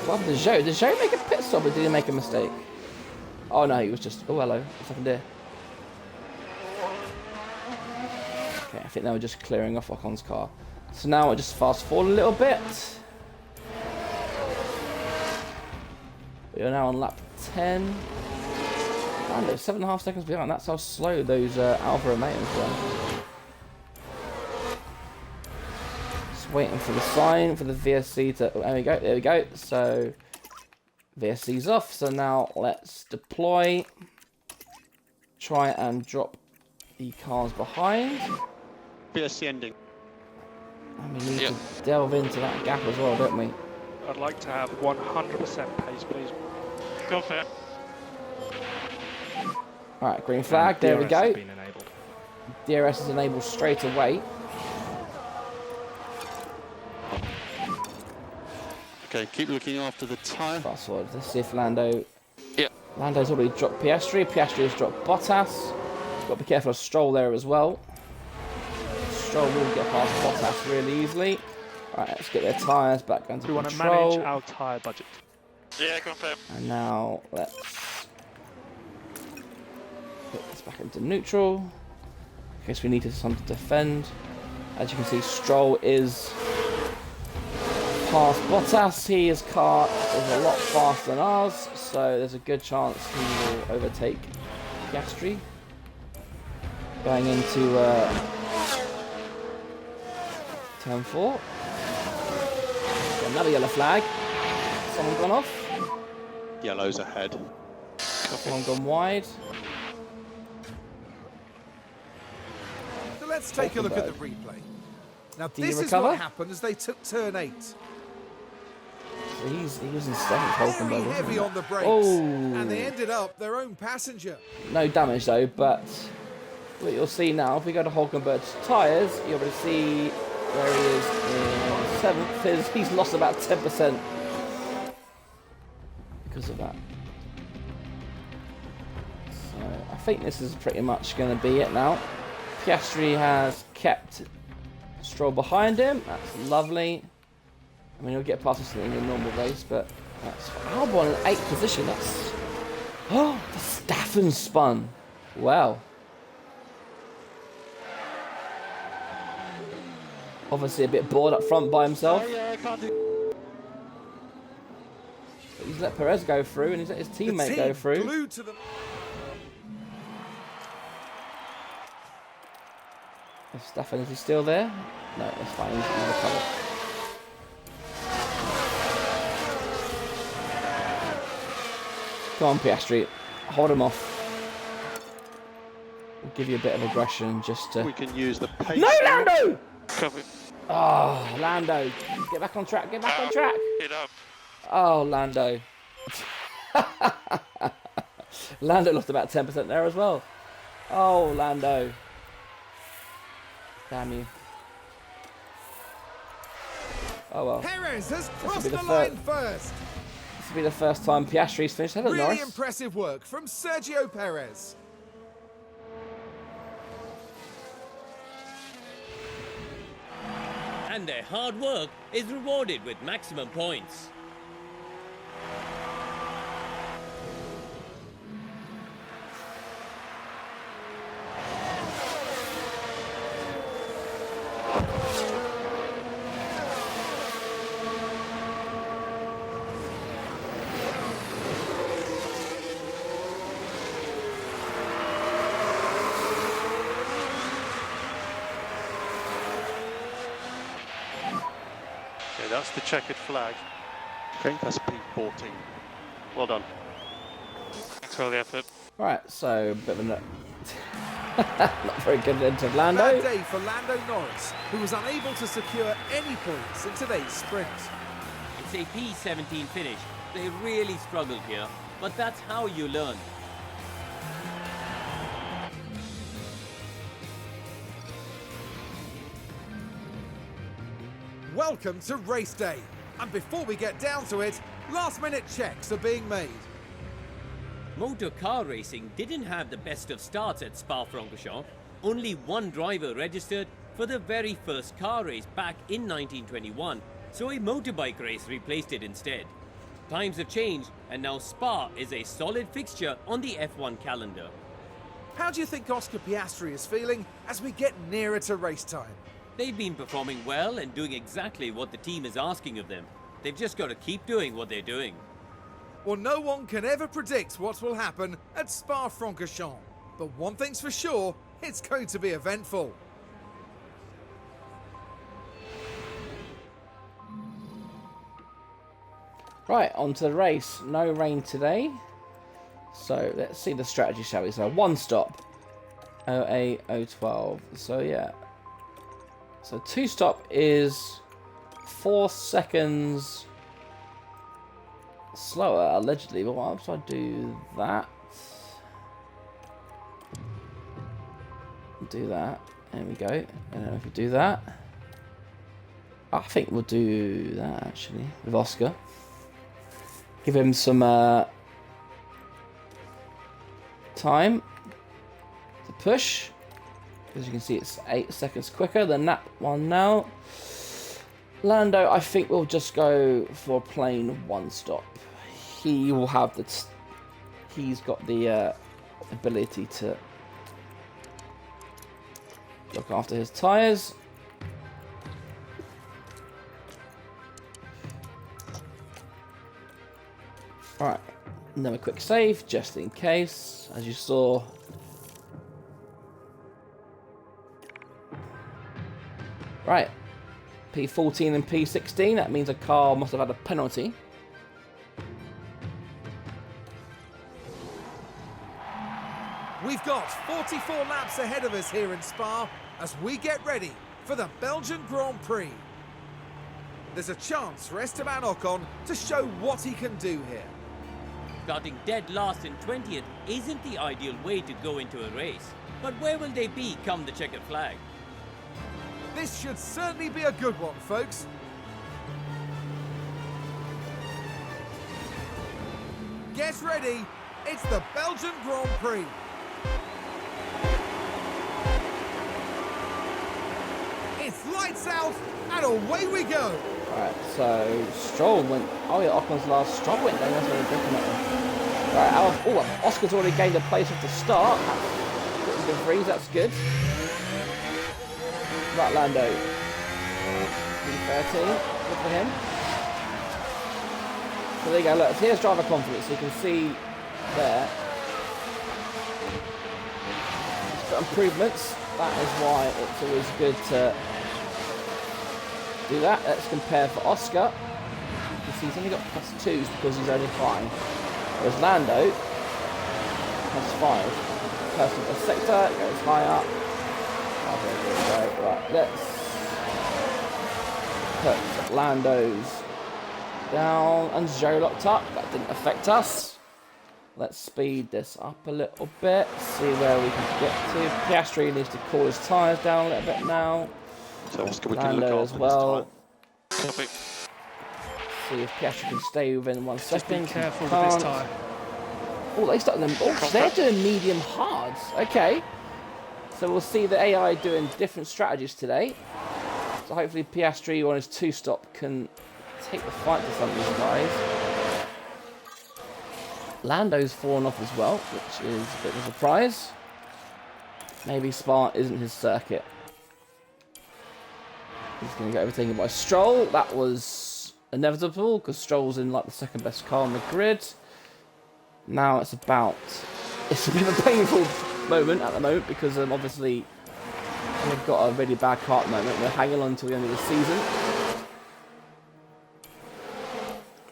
What happened to Zhou? Did Zhou make a pit stop or did he make a mistake? Oh no, he was just... Oh, hello. What's happened there? Okay, I think they were just clearing off Ocon's car. So now I just fast forward a little bit. We're now on lap 10. Oh no, 7.5 seconds behind. That's how slow those Alfa Romeos were. Just waiting for the sign for the VSC to... Oh, there we go, there we go. So, VSC's off. So now let's deploy. Try and drop the cars behind. VSC ending. And we need to delve into that gap as well, don't we? I'd like to have 100% pace, please. Go for it. Alright, green flag, there we DRS go. has been enabled. DRS is enabled straight away. Okay, keep looking after the tyre. Fast forward, let's see if Lando... Yeah. Lando's already dropped Piastri. Piastri has dropped Bottas. Got to be careful of Stroll there as well. Stroll will get past Bottas really easily. Alright, let's get their tyres back under We want to control. manage our tyre budget. Yeah, confirm. And now let's put this back into neutral. In case we need some to defend. As you can see, Stroll is past Bottas. His car is a lot faster than ours, so there's a good chance he will overtake Piastri. Going into turn 4. Another yellow flag. Someone gone off. Yellow's ahead. Someone gone wide. So let's take a look at the replay. Now Did he this is recover? what happened as they took turn 8. So he was in 7th. Very Hulkenberg, wasn't heavy he? on the brakes. Oh. And they ended up their own passenger. No damage though, but what you'll see now, if we go to Hulkenberg's tyres, you'll be able to see where he is in 7th. He's lost about 10% because of that. So I think this is pretty much going to be it now. Piastri has kept Stroll behind him. That's lovely. I mean, he'll get past us in a normal race, but that's Albon in 8th position. That's... Oh, the Staffen spun. Wow. Obviously a bit bored up front by himself. Yeah, I can't do. he's let Perez go through, and he's let his The teammate team go through. glued to the... Staffen, is he still there? No, that's fine. He's recovered. Come on, Piastri. Hold him off. We'll give you a bit of aggression just to... We can use the pace. No, Lando! Copy. Oh, Lando. Get back on track. Get back on track. Hit up. Oh, Lando. Lando lost about 10% there as well. Oh, Lando. Damn you. Oh well. Perez has will crossed be the the line first. This will be the first time Piastri's finished ahead of Really Norris. impressive work from Sergio Perez. And their hard work is rewarded with maximum points. Okay, that's the checkered flag. Okay, that's P14. Well done. Thanks for all the effort. Right, so a bit of a not very good into Lando. Bad day for Lando Norris, who was unable to secure any points in today's sprint. It's a P17 finish. They really struggled here, but that's how you learn. Welcome to race day. And before we get down to it, last minute checks are being made. Motor car racing didn't have the best of starts at Spa-Francorchamps. Only one driver registered for the very first car race back in 1921, so a motorbike race replaced it instead. Times have changed, and now Spa is a solid fixture on the F1 calendar. How do you think Oscar Piastri is feeling as we get nearer to race time? They've been performing well and doing exactly what the team is asking of them. They've just got to keep doing what they're doing. Well, no one can ever predict what will happen at Spa-Francorchamps. But one thing's for sure, it's going to be eventful. Right, on to the race. No rain today. So let's see the strategy, shall we? So one stop. 08, 012. So yeah. So two stop is 4 seconds slower, allegedly. But why should I do that? Do that. There we go. And then if we do that, I think we'll do that actually with Oscar. Give him some time to push. As you can see, it's 8 seconds quicker than that one now. Lando, I think we'll just go for a plain one stop. He will have the... he's got the ability to look after his tyres. Alright, another quick save, just in case, as you saw. Right, P14 and P16, that means a car must have had a penalty. We've got 44 laps ahead of us here in Spa as we get ready for the Belgian Grand Prix. There's a chance for Esteban Ocon to show what he can do here. Starting dead last and 20th isn't the ideal way to go into a race. But where will they be come the checkered flag? This should certainly be a good one, folks. Get ready, it's the Belgian Grand Prix. It's lights out and away we go. Alright, so Stroll went... oh yeah, Ocon's last Stroll went down. That's really good. Right, Oscar's already gained a place at the start. That's good freeze, that's good. Right, Lando. P13, good for him. So there you go, look, here's driver confidence. You can see there. It's got improvements. That is why it's always good to do that. Let's compare for Oscar. You can see he's only got +2s because he's only flying. Whereas Lando has 5. Personal best sector, it goes high up. Oh, there we go. Right, let's put Lando's down and Joe locked up. That didn't affect us. Let's speed this up a little bit. See where we can get to. Piastri needs to cool his tyres down a little bit now. So Oscar, we can look Lando after as well. this Copy. See if Piastri can stay within 1 Just second. be careful with Can't. this tyre. Oh, they started them. Oh, they're doing medium hards. Okay. So we'll see the AI doing different strategies today. So hopefully Piastri on his 2-stop can take the fight to some of these guys. Lando's fallen off as well, which is a bit of a surprise. Maybe Spa isn't his circuit. He's going to get overtaken by Stroll. That was inevitable because Stroll's in like the second best car on the grid. Now it's a bit of a painful moment at the moment because obviously we've got a really bad car at the moment. We're hanging on until the end of the season.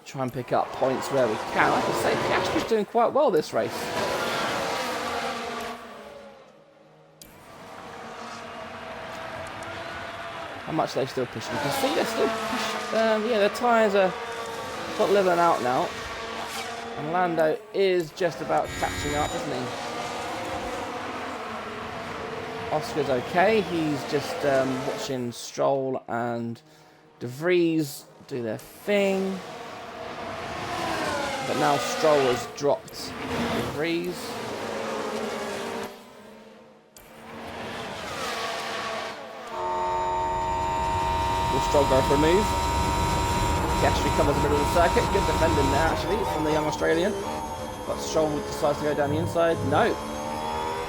Try and pick up points where we can. Like I say, Piastri's doing quite well this race. How much are they still pushing? You can see they're still pushing. Yeah, their tyres are sort of leveling out now. And Lando is just about catching up, isn't he? Oscar's okay. He's just watching Stroll and De Vries do their thing. But now Stroll has dropped De Vries. Will Stroll go for a move? Piastri covers the middle of the circuit. Good defending there, actually, from the young Australian. But Stroll decides to go down the inside. No.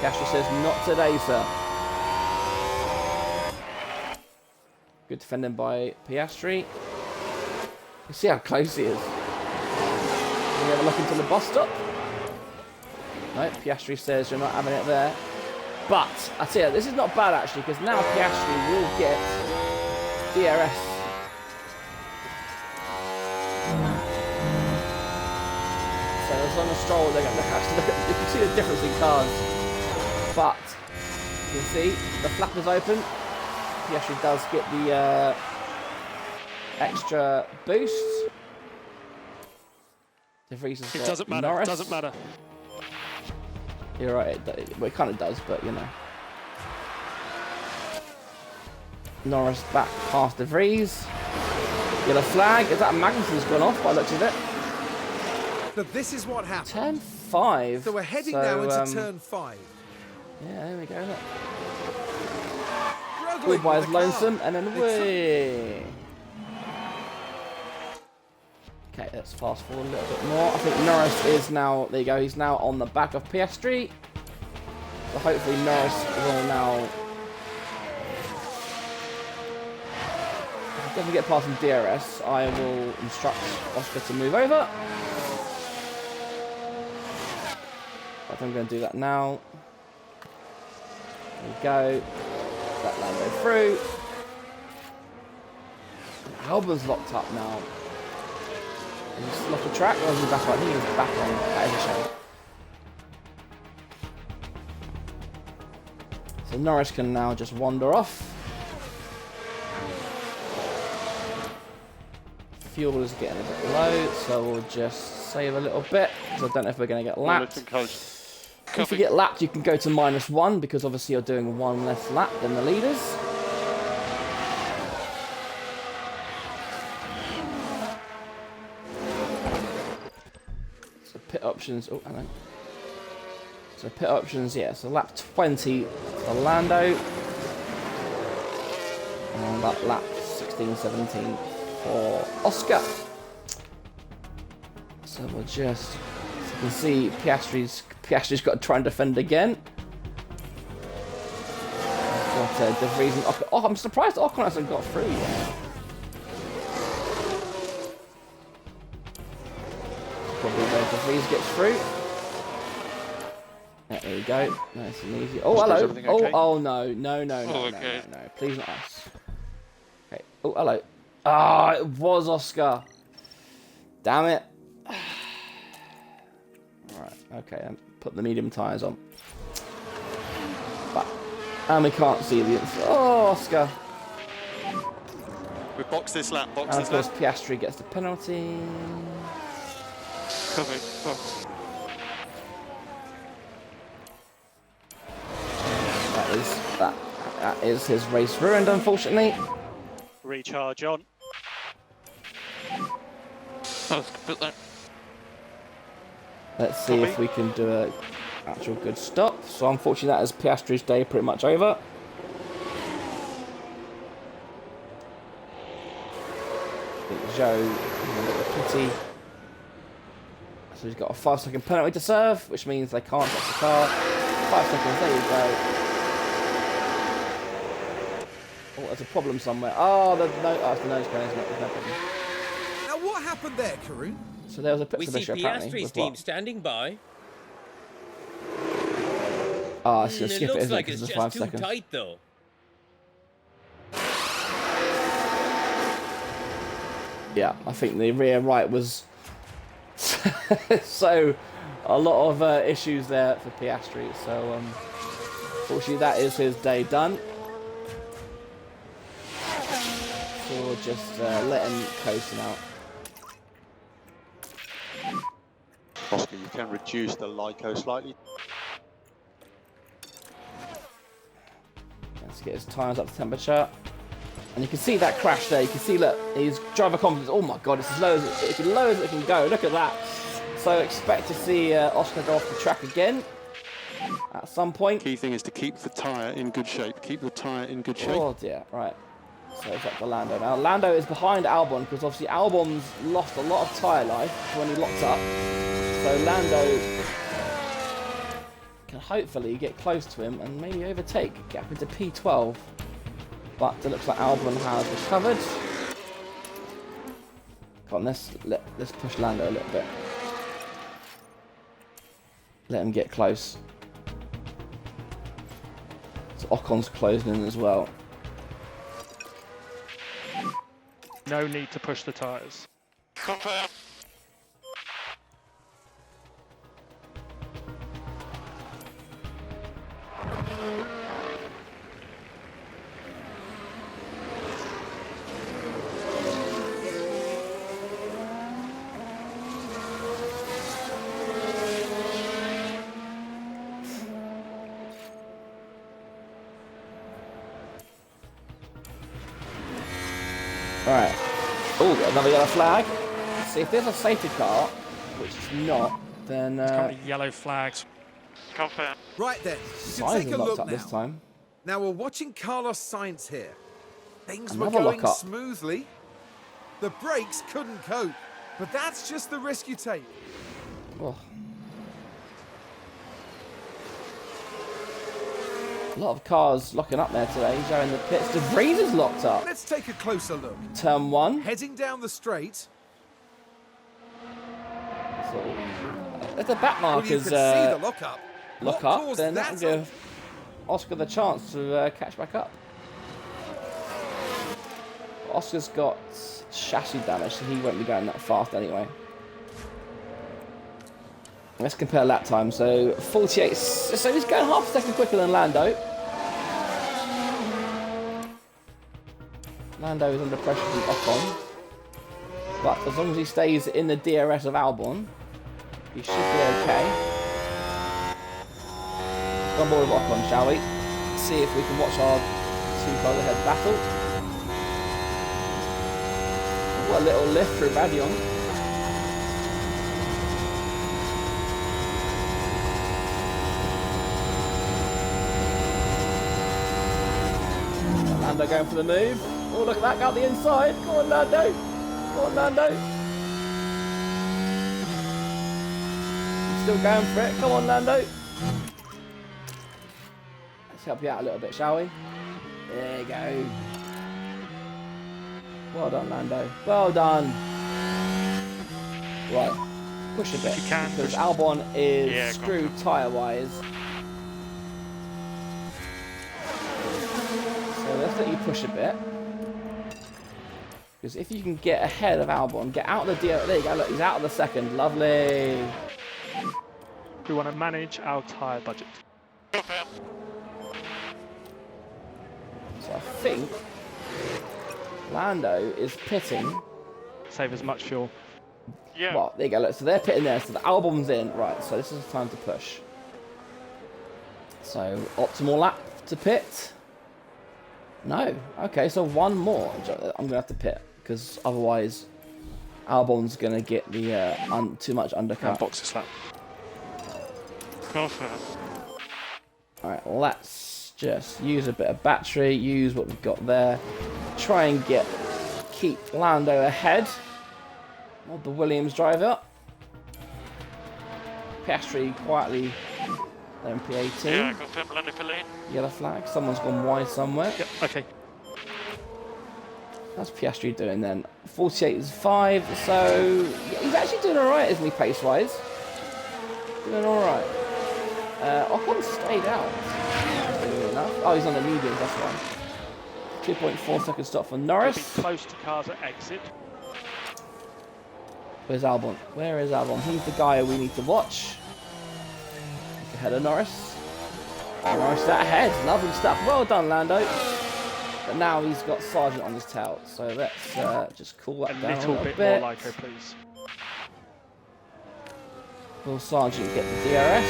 Piastri says, not today, sir. Good defending by Piastri. You see how close he is. Can we have a look into the bus stop? No, Piastri says you're not having it there. But, I tell you, this is not bad, actually, because now Piastri will get DRS. So as long as Stroll, they're going to have to look at, you can see the difference in cars. But you can see the flap is open. Piastri does get the extra boost. De Vries has got It doesn't matter. Norris. It doesn't matter. You're right. Well, it kind of does, but you know. Norris back past De Vries. Yellow flag. Is that Magnussen's gone off by the looks of it? But this is what happened. Turn 5. So we're heading now into turn 5. Yeah, there we go. Look. Struggling Goodbye with is the car. lonesome, and then way. Okay, let's fast forward a little bit more. I think Norris is now. There you go. He's now on the back of Piastri. So hopefully Norris will now. If he doesn't get past him DRS, I will instruct Oscar to move over. But I'm going to do that now. There we go. Let Lando through. Albon's locked up now. He's still off the track, or is he back on? I think he's back on. That is a shame. So Norris can now just wander off. Fuel is getting a bit low, so we'll just save a little bit, because I don't know if we're going to get lapped. If you get lapped, you can go to -1, because obviously you're doing one less lap than the leaders. So pit options, oh, hang on. So pit options, yeah, so lap 20 for Lando. And that lap 16, 17 for Oscar. So we'll just, as you can see, Piastri's got to try and defend again. Got De Vries and Ocon. Oh, I'm surprised Ocon hasn't got through yet. De Vries gets through. There we go. Nice and easy. Oh, Oscar, is hello. everything Oh, okay? oh no, no, no, no, Oh, no, okay. no, no. Please not us. Okay. Oh, hello. Ah, it was Oscar. Damn it. Alright, okay. Put the medium tyres on. But, and we can't see the inside. Oh, Oscar. We box this lap, box And of this course, lap. Piastri gets the penalty. Coming. Oh, That is his race ruined, unfortunately. Recharge on. oh, put that. Let's see if we can do a actual good stop. So unfortunately, that is Piastri's day pretty much over. I think Joe is a little pity. So he's got a 5-second penalty to serve, which means they can't touch the car. 5 seconds, there you go. Oh, there's a problem somewhere. Oh, the nose cone is not no problem. Now, what happened there, Karun? So there was a pit We see submission apparently. Piastri's With team what? standing by. Oh, it's going to It skip it, looks isn't it? like Because it's it's 5 just too seconds. tight though. Yeah, I think the rear right was so a lot of issues there for Piastri. So unfortunately, that is his day done. So we'll just let him coast out. Oscar, you can reduce the LICO slightly. Let's get his tyres up to temperature. And you can see that crash there. You can see that his driver confidence. Oh my God, it's as low as it can go. Look at that. So expect to see Oscar go off the track again at some point. Key thing is to keep the tyre in good shape. Keep the tyre in good shape. Oh dear, right. So it's up to Lando now. Lando is behind Albon because obviously Albon's lost a lot of tyre life when he locked up. So Lando can hopefully get close to him and maybe overtake, get up into P12. But it looks like Albon has recovered. Come on, let's push Lando a little bit. Let him get close. So Ocon's closing in as well. No need to push the tyres. Confirm. Alright. Oh, another yellow flag. See, if there's a safety car, which is not, then Currently yellow flags. Confirm. Right then, you can Sainz take is a locked look up now. this time. Now we're watching Carlos Sainz here. Things Another were going lock-up. smoothly. The brakes couldn't cope, but that's just the risk you take. Oh. A lot of cars locking up there today. Joe in the pits. De Vries is locked up. Let's take a closer look. Turn 1. Heading down the straight, So, if the back well, you markers can see the lock-up. lock What up, caused then that that'll give Oscar the chance to catch back up. Oscar's got chassis damage, so he won't be going that fast anyway. Let's compare lap time. So 48. So he's going half a second quicker than Lando. Lando is under pressure from Ocon, but as long as he stays in the DRS of Albon, he should be okay. On board with Ocon, shall we? See if we can watch our two cars ahead battle. What a little lift through Badion. Lando going for the move. Oh, look at that, go out the inside. Go on, Lando. Go on, Lando. He's still going for it. Come on, Lando. Let's help you out a little bit, shall we? There you go. Well done, Lando. Well done. Right. push a bit. You can because push. Albon is Yeah, go on, screwed tyre-wise. So let's let you push a bit. Because if you can get ahead of Albon, get out of the DRS. There you go, look, he's out of the second. Lovely. We want to manage our tyre budget. Confirm. So I think Lando is pitting. Save as much fuel. Yeah. Well, there you go, look, so they're pitting there, so the Albon's in. Right, so this is the time to push. So, optimal lap to pit. No. Okay, so one more. I'm going to have to pit, because otherwise Albon's going to get the too much undercut. And box this lap. Confirm. Alright, let's just use a bit of battery, use what we've got there. Try and keep Lando ahead of the Williams driver. Piastri quietly then P18. Yeah, confirm landing for lane. Yellow flag, someone's gone wide somewhere. Yep, okay. That's Piastri doing then. 48 is 5, so yeah, he's actually doing alright, isn't he, pace-wise? Doing alright. Ocon stayed out. Enough. Oh, he's on the mediums, that's why. 2.4 second stop for We'll Norris. be close to cars at exit. Where's Albon? Where is Albon? He's the guy we need to watch. He's ahead of Norris. Norris that ahead. Lovely stuff. Well done, Lando. But now he's got Sargent on his tail. So let's just cool that A down little a little bit bit. more Lyco, please. Will Sargent get the DRS?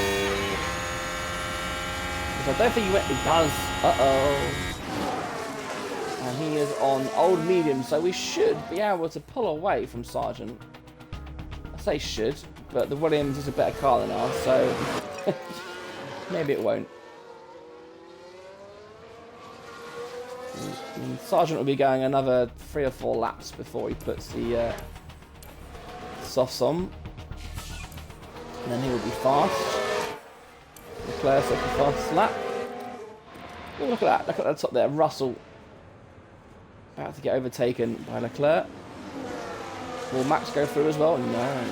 Because I don't think he does. Uh-oh. And he is on old medium, so we should be able to pull away from Sargent. I say should, but the Williams is a better car than ours, so maybe it won't. And Sargent will be going another 3 or 4 laps before he puts the softs on. And then he will be fast. Leclerc's at the fastest lap. Oh, look at that. Look at the top there. Russell about to get overtaken by Leclerc. Will Max go through as well? No.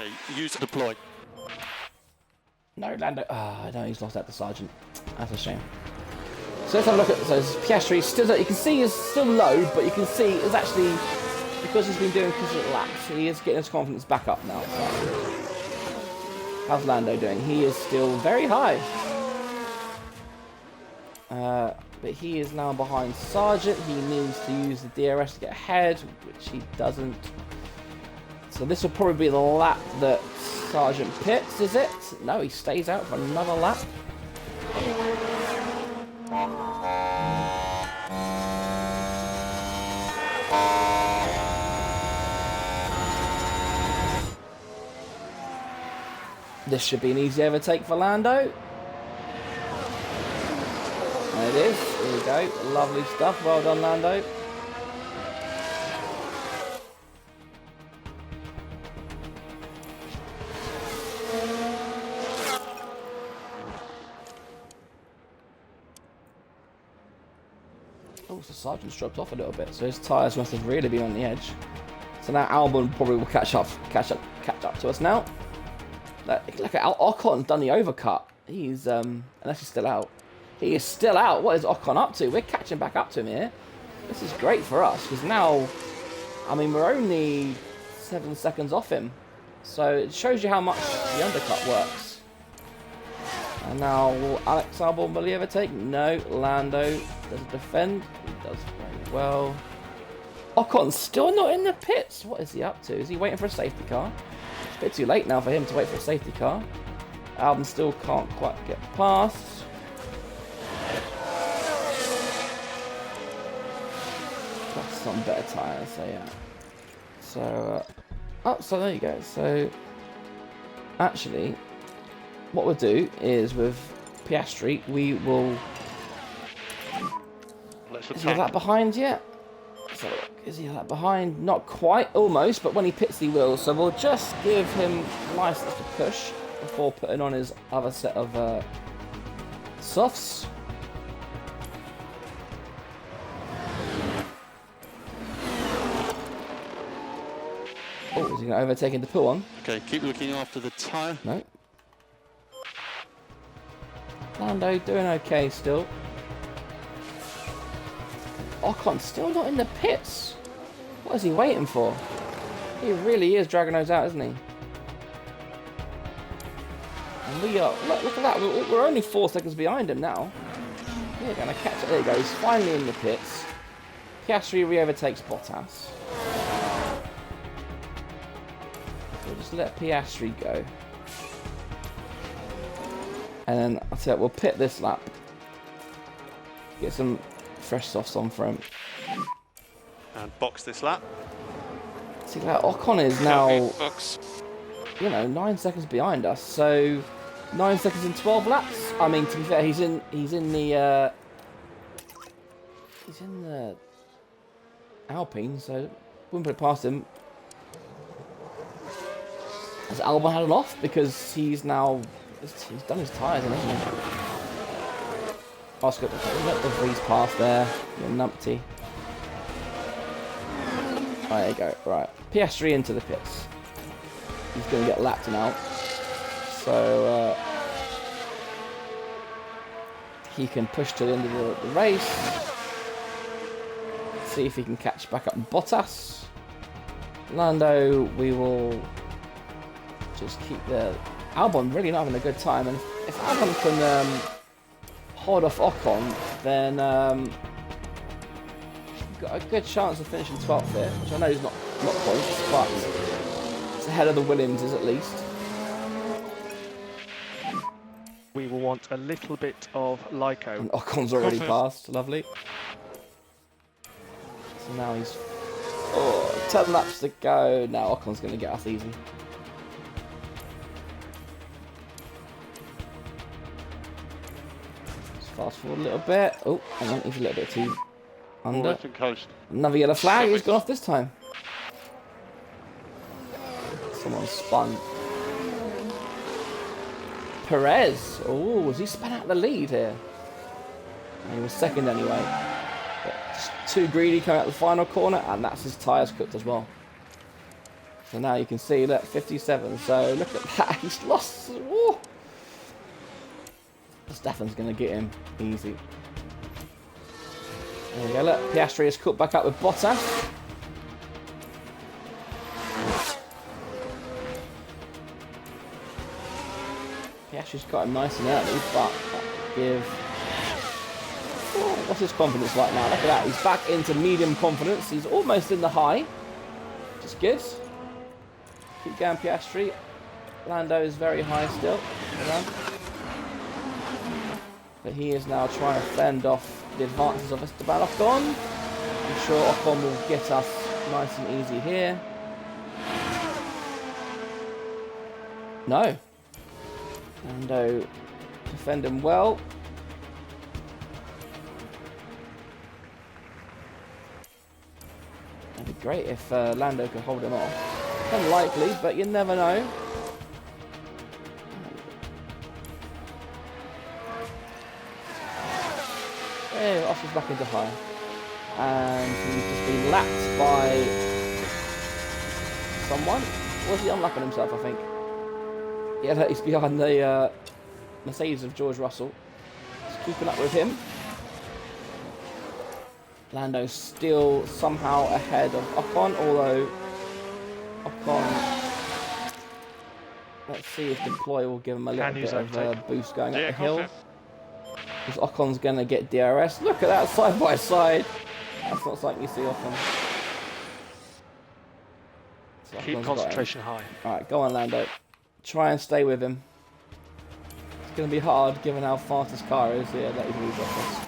Okay, use deploy. No, Lando. Ah, no, he's lost out to Sargent. That's a shame. So let's have a look at Piastri. Still, you can see he's still low, but you can see it's actually because he's been doing consistent laps. He is getting his confidence back up now. So. How's Lando doing? He is still very high. But he is now behind Sargent. He needs to use the DRS to get ahead, which he doesn't. So this will probably be the lap that Sargent pits, is it? No, he stays out for another lap. This should be an easy overtake for Lando. And it is. Here we go. Lovely stuff. Well done, Lando. Oh, so Sargent's dropped off a little bit, so his tyres must have really been on the edge. So now Albon probably will catch up to us now. Look at Ocon done the overcut. He's unless he's still out. He is still out. What is Ocon up to? We're catching back up to him here. This is great for us because now, I mean, we're only 7 seconds off him. So it shows you how much the undercut works. And now will Alex Albon will he overtake? No. Lando does defend. He does very well. Ocon's still not in the pits. What is he up to? Is he waiting for a safety car? It's a bit too late now for him to wait for a safety car. Albon still can't quite get past. Got some better tyres, so yeah. So, oh, so there you go. So, Actually, what we'll do is with Piastri, we will... Let's Is he a attack. lap behind yet? So, is he a lap behind? Not quite, almost, but when he pits he will. So we'll just give him a nice little push before putting on his other set of softs. Oh, is he going to overtake into pull on? Okay, keep looking after the tyre. No. Lando doing okay still. Ocon still not in the pits. What is he waiting for? He really is dragging those out, isn't he? And we are... Look at that. We're only 4 seconds behind him now. We're going to catch it. There he goes. Finally in the pits. Piastri re-overtakes Bottas. We'll just let Piastri go. And then, I'll tell you, we'll pit this lap. Get some fresh softs on for him. And box this lap. See, like, Ocon is now, Box. you know, 9 seconds behind us. So, 9 seconds in 12 laps. I mean, to be fair, he's in the Alpine, so wouldn't put it past him. Has Albon had an off because he's now he's done his tyres, hasn't he? Oscar, let the Vries pass there. You're numpty. Oh, there you go. Right, Piastri into the pits. He's going to get lapped now. So he can push to the end of the race. See if he can catch back up Bottas. Lando, we will just keep the... Albon really not having a good time. And if Albon can hold off Ocon, then got a good chance of finishing 12th here, which I know is not points, but it's ahead of the Williamses at least. We will want a little bit of Lyco. And Ocon's already passed, lovely. So now he's 10 laps to go. Now Ocon's going to get us easy. Let's fast forward a little bit. Oh, hang on, he's a little bit too under. Left and coast. Another yellow flag. He's gone off this time. Someone spun. Perez. Oh, was he spun out the lead here? He was second anyway. But just too greedy coming out the final corner, and that's his tyres cooked as well. So now you can see, look, 57. So look at that. He's lost. Ooh. Steffan's going to get him easy. There we go, look, Piastri has caught back up with Bottas. Piastri's got him nice and early, but give... Oh, what's his confidence like now? Look at that, he's back into medium confidence. He's almost in the high. Just good. Keep going, Piastri. Lando is very high still. But he is now trying to fend off the advances of Esteban Ocon. I'm sure Ocon will get us nice and easy here. No. Lando defend him well. That'd be great if Lando could hold him off. Unlikely, but you never know. Hey, Oscar's back into high. And he's just been lapped by someone. Was he unlapping himself, I think? Yeah, he's behind the Mercedes of George Russell. Just keeping up with him. Lando's still somehow ahead of Ocon, although Ocon... Let's see if deploy will give him a little bit of a boost going up the hill. Because Ocon's going to get DRS. Look at that side by side. That's not something you see often. So Keep concentration high. Alright, go on, Lando. Try and stay with him. It's going to be hard given how fast his car is. Yeah, that is really different.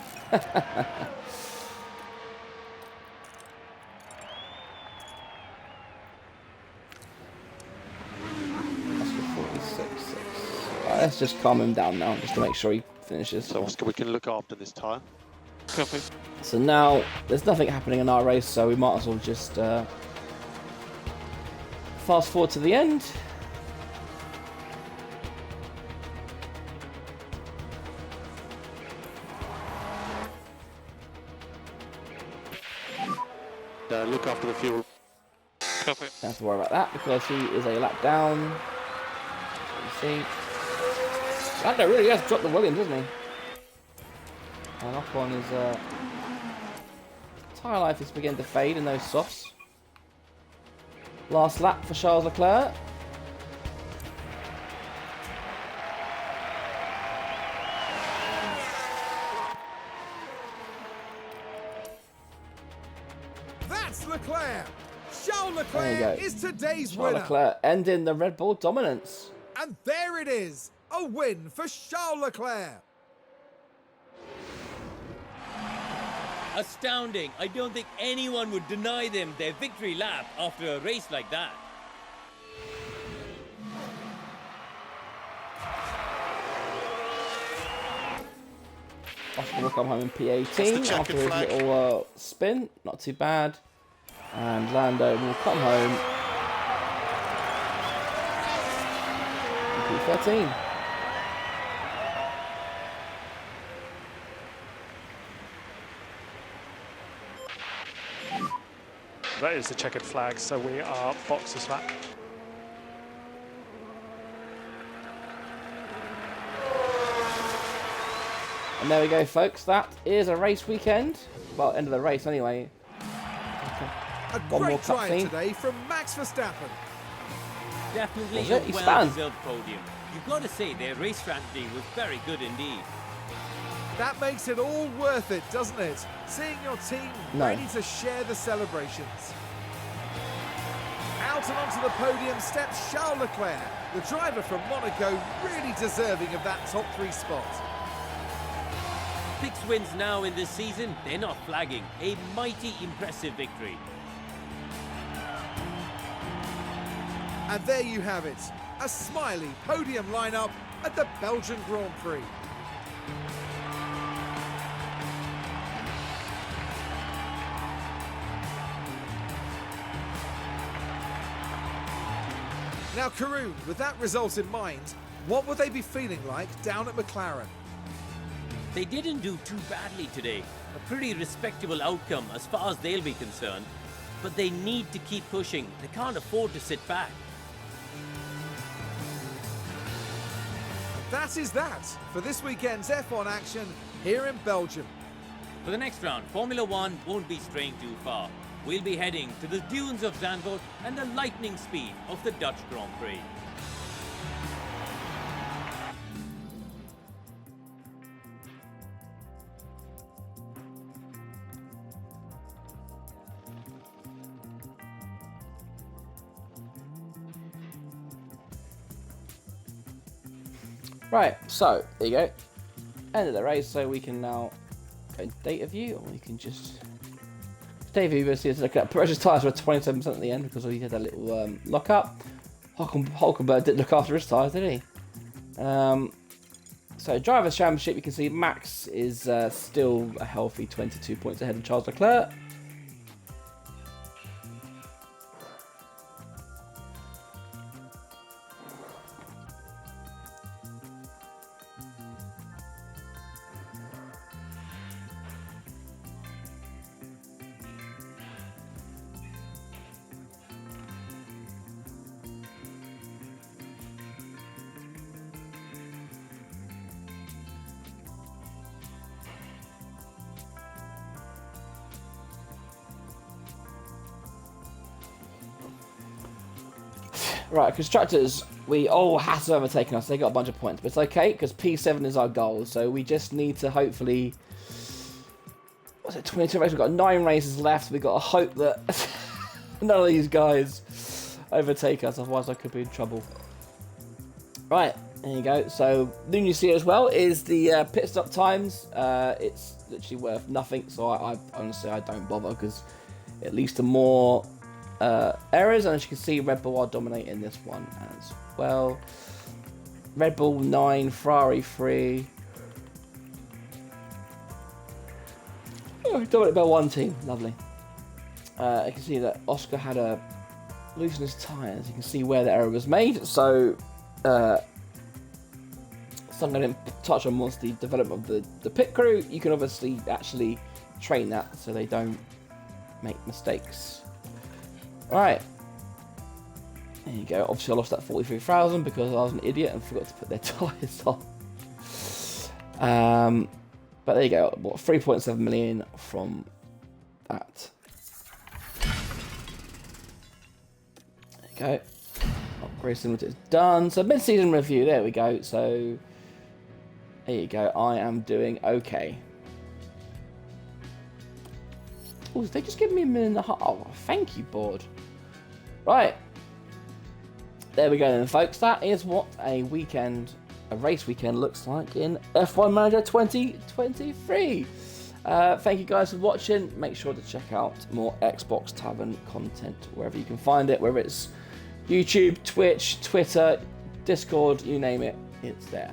Oscar 46. let's just calm him down now, just to make sure he finishes. So Oscar, we can look after this tyre. Copy. So now, there's nothing happening in our race, so we might as well just fast forward to the end. Look after the fuel. Copy. Don't have to worry about that because he is a lap down. Let's see. Lando really has dropped the Williams, doesn't he? And Ocon is tyre life is beginning to fade in those softs. Last lap for Charles Leclerc. That's Leclerc. Charles There Leclerc you go. is today's Charles winner. Leclerc ending the Red Bull dominance. And there it is, a win for Charles Leclerc. Astounding. I don't think anyone would deny them their victory lap after a race like that. Oscar will come home in That's the P18 checkered after his flag. little spin. Not too bad. And Lando will come home in P13. That is the checkered flag, so we are boxes lap. And there we go, folks. That is a race weekend. Well, end of the race anyway. A One more great drive cutscene. today from Max Verstappen. Definitely Was a it? He spun. well-deserved podium. You've got to say their race strategy was very good indeed. That makes it all worth it, doesn't it? Seeing your team No. ready to share the celebrations. Out and onto the podium steps Charles Leclerc, the driver from Monaco, really deserving of that top 3 spot. 6 wins now in this season, they're not flagging. A mighty impressive victory. And there you have it, a smiley podium lineup at the Belgian Grand Prix. Now, Karun, with that result in mind, what would they be feeling like down at McLaren? They didn't do too badly today. A pretty respectable outcome as far as they'll be concerned. But they need to keep pushing. They can't afford to sit back. That is that for this weekend's F1 action here in Belgium. For the next round, Formula One won't be straying too far. We'll be heading to the dunes of Zandvoort and the lightning speed of the Dutch Grand Prix. Right, so there you go. End of the race, so we can now go data view, or we can just data view. We'll see us look at Perez's tyres were 27% at the end because he had a little lock up. Hulkenberg didn't look after his tyres, did he? So drivers' championship, you can see Max is still a healthy 22 points ahead of Charles Leclerc. Right, constructors, we all have to overtaken us. They got a bunch of points, but it's okay because P7 is our goal. So we just need to hopefully. What's it? 22 races. We've got 9 races left. We've got to hope that none of these guys overtake us. Otherwise, I could be in trouble. Right, there you go. So the thing you see as well is the pit stop times. It's literally worth nothing. So I honestly I don't bother because at least the more errors, and as you can see, Red Bull are dominating this one as well. Red Bull 9, Ferrari 3. Oh, Dominic Bell 1 team, lovely. You can see that Oscar had a loosen his tyres. You can see where the error was made. So, something I didn't touch on was the development of the pit crew. You can obviously actually train that so they don't make mistakes. Alright. There you go. Obviously I lost that 43,000 because I was an idiot and forgot to put their tyres on. But there you go. What, 3.7 million from that. There you go. Upgrade Limited is done. So mid-season review. There we go. So there you go. I am doing okay. Oh, they just give me 1.5 million. Oh, thank you, board. Right. There we go then, folks. That is what a race weekend looks like in F1 Manager 2023. Thank you guys for watching. Make sure to check out more Xbox Tavern content wherever you can find it, whether it's YouTube, Twitch, Twitter, Discord, you name it, it's there.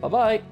Bye-bye.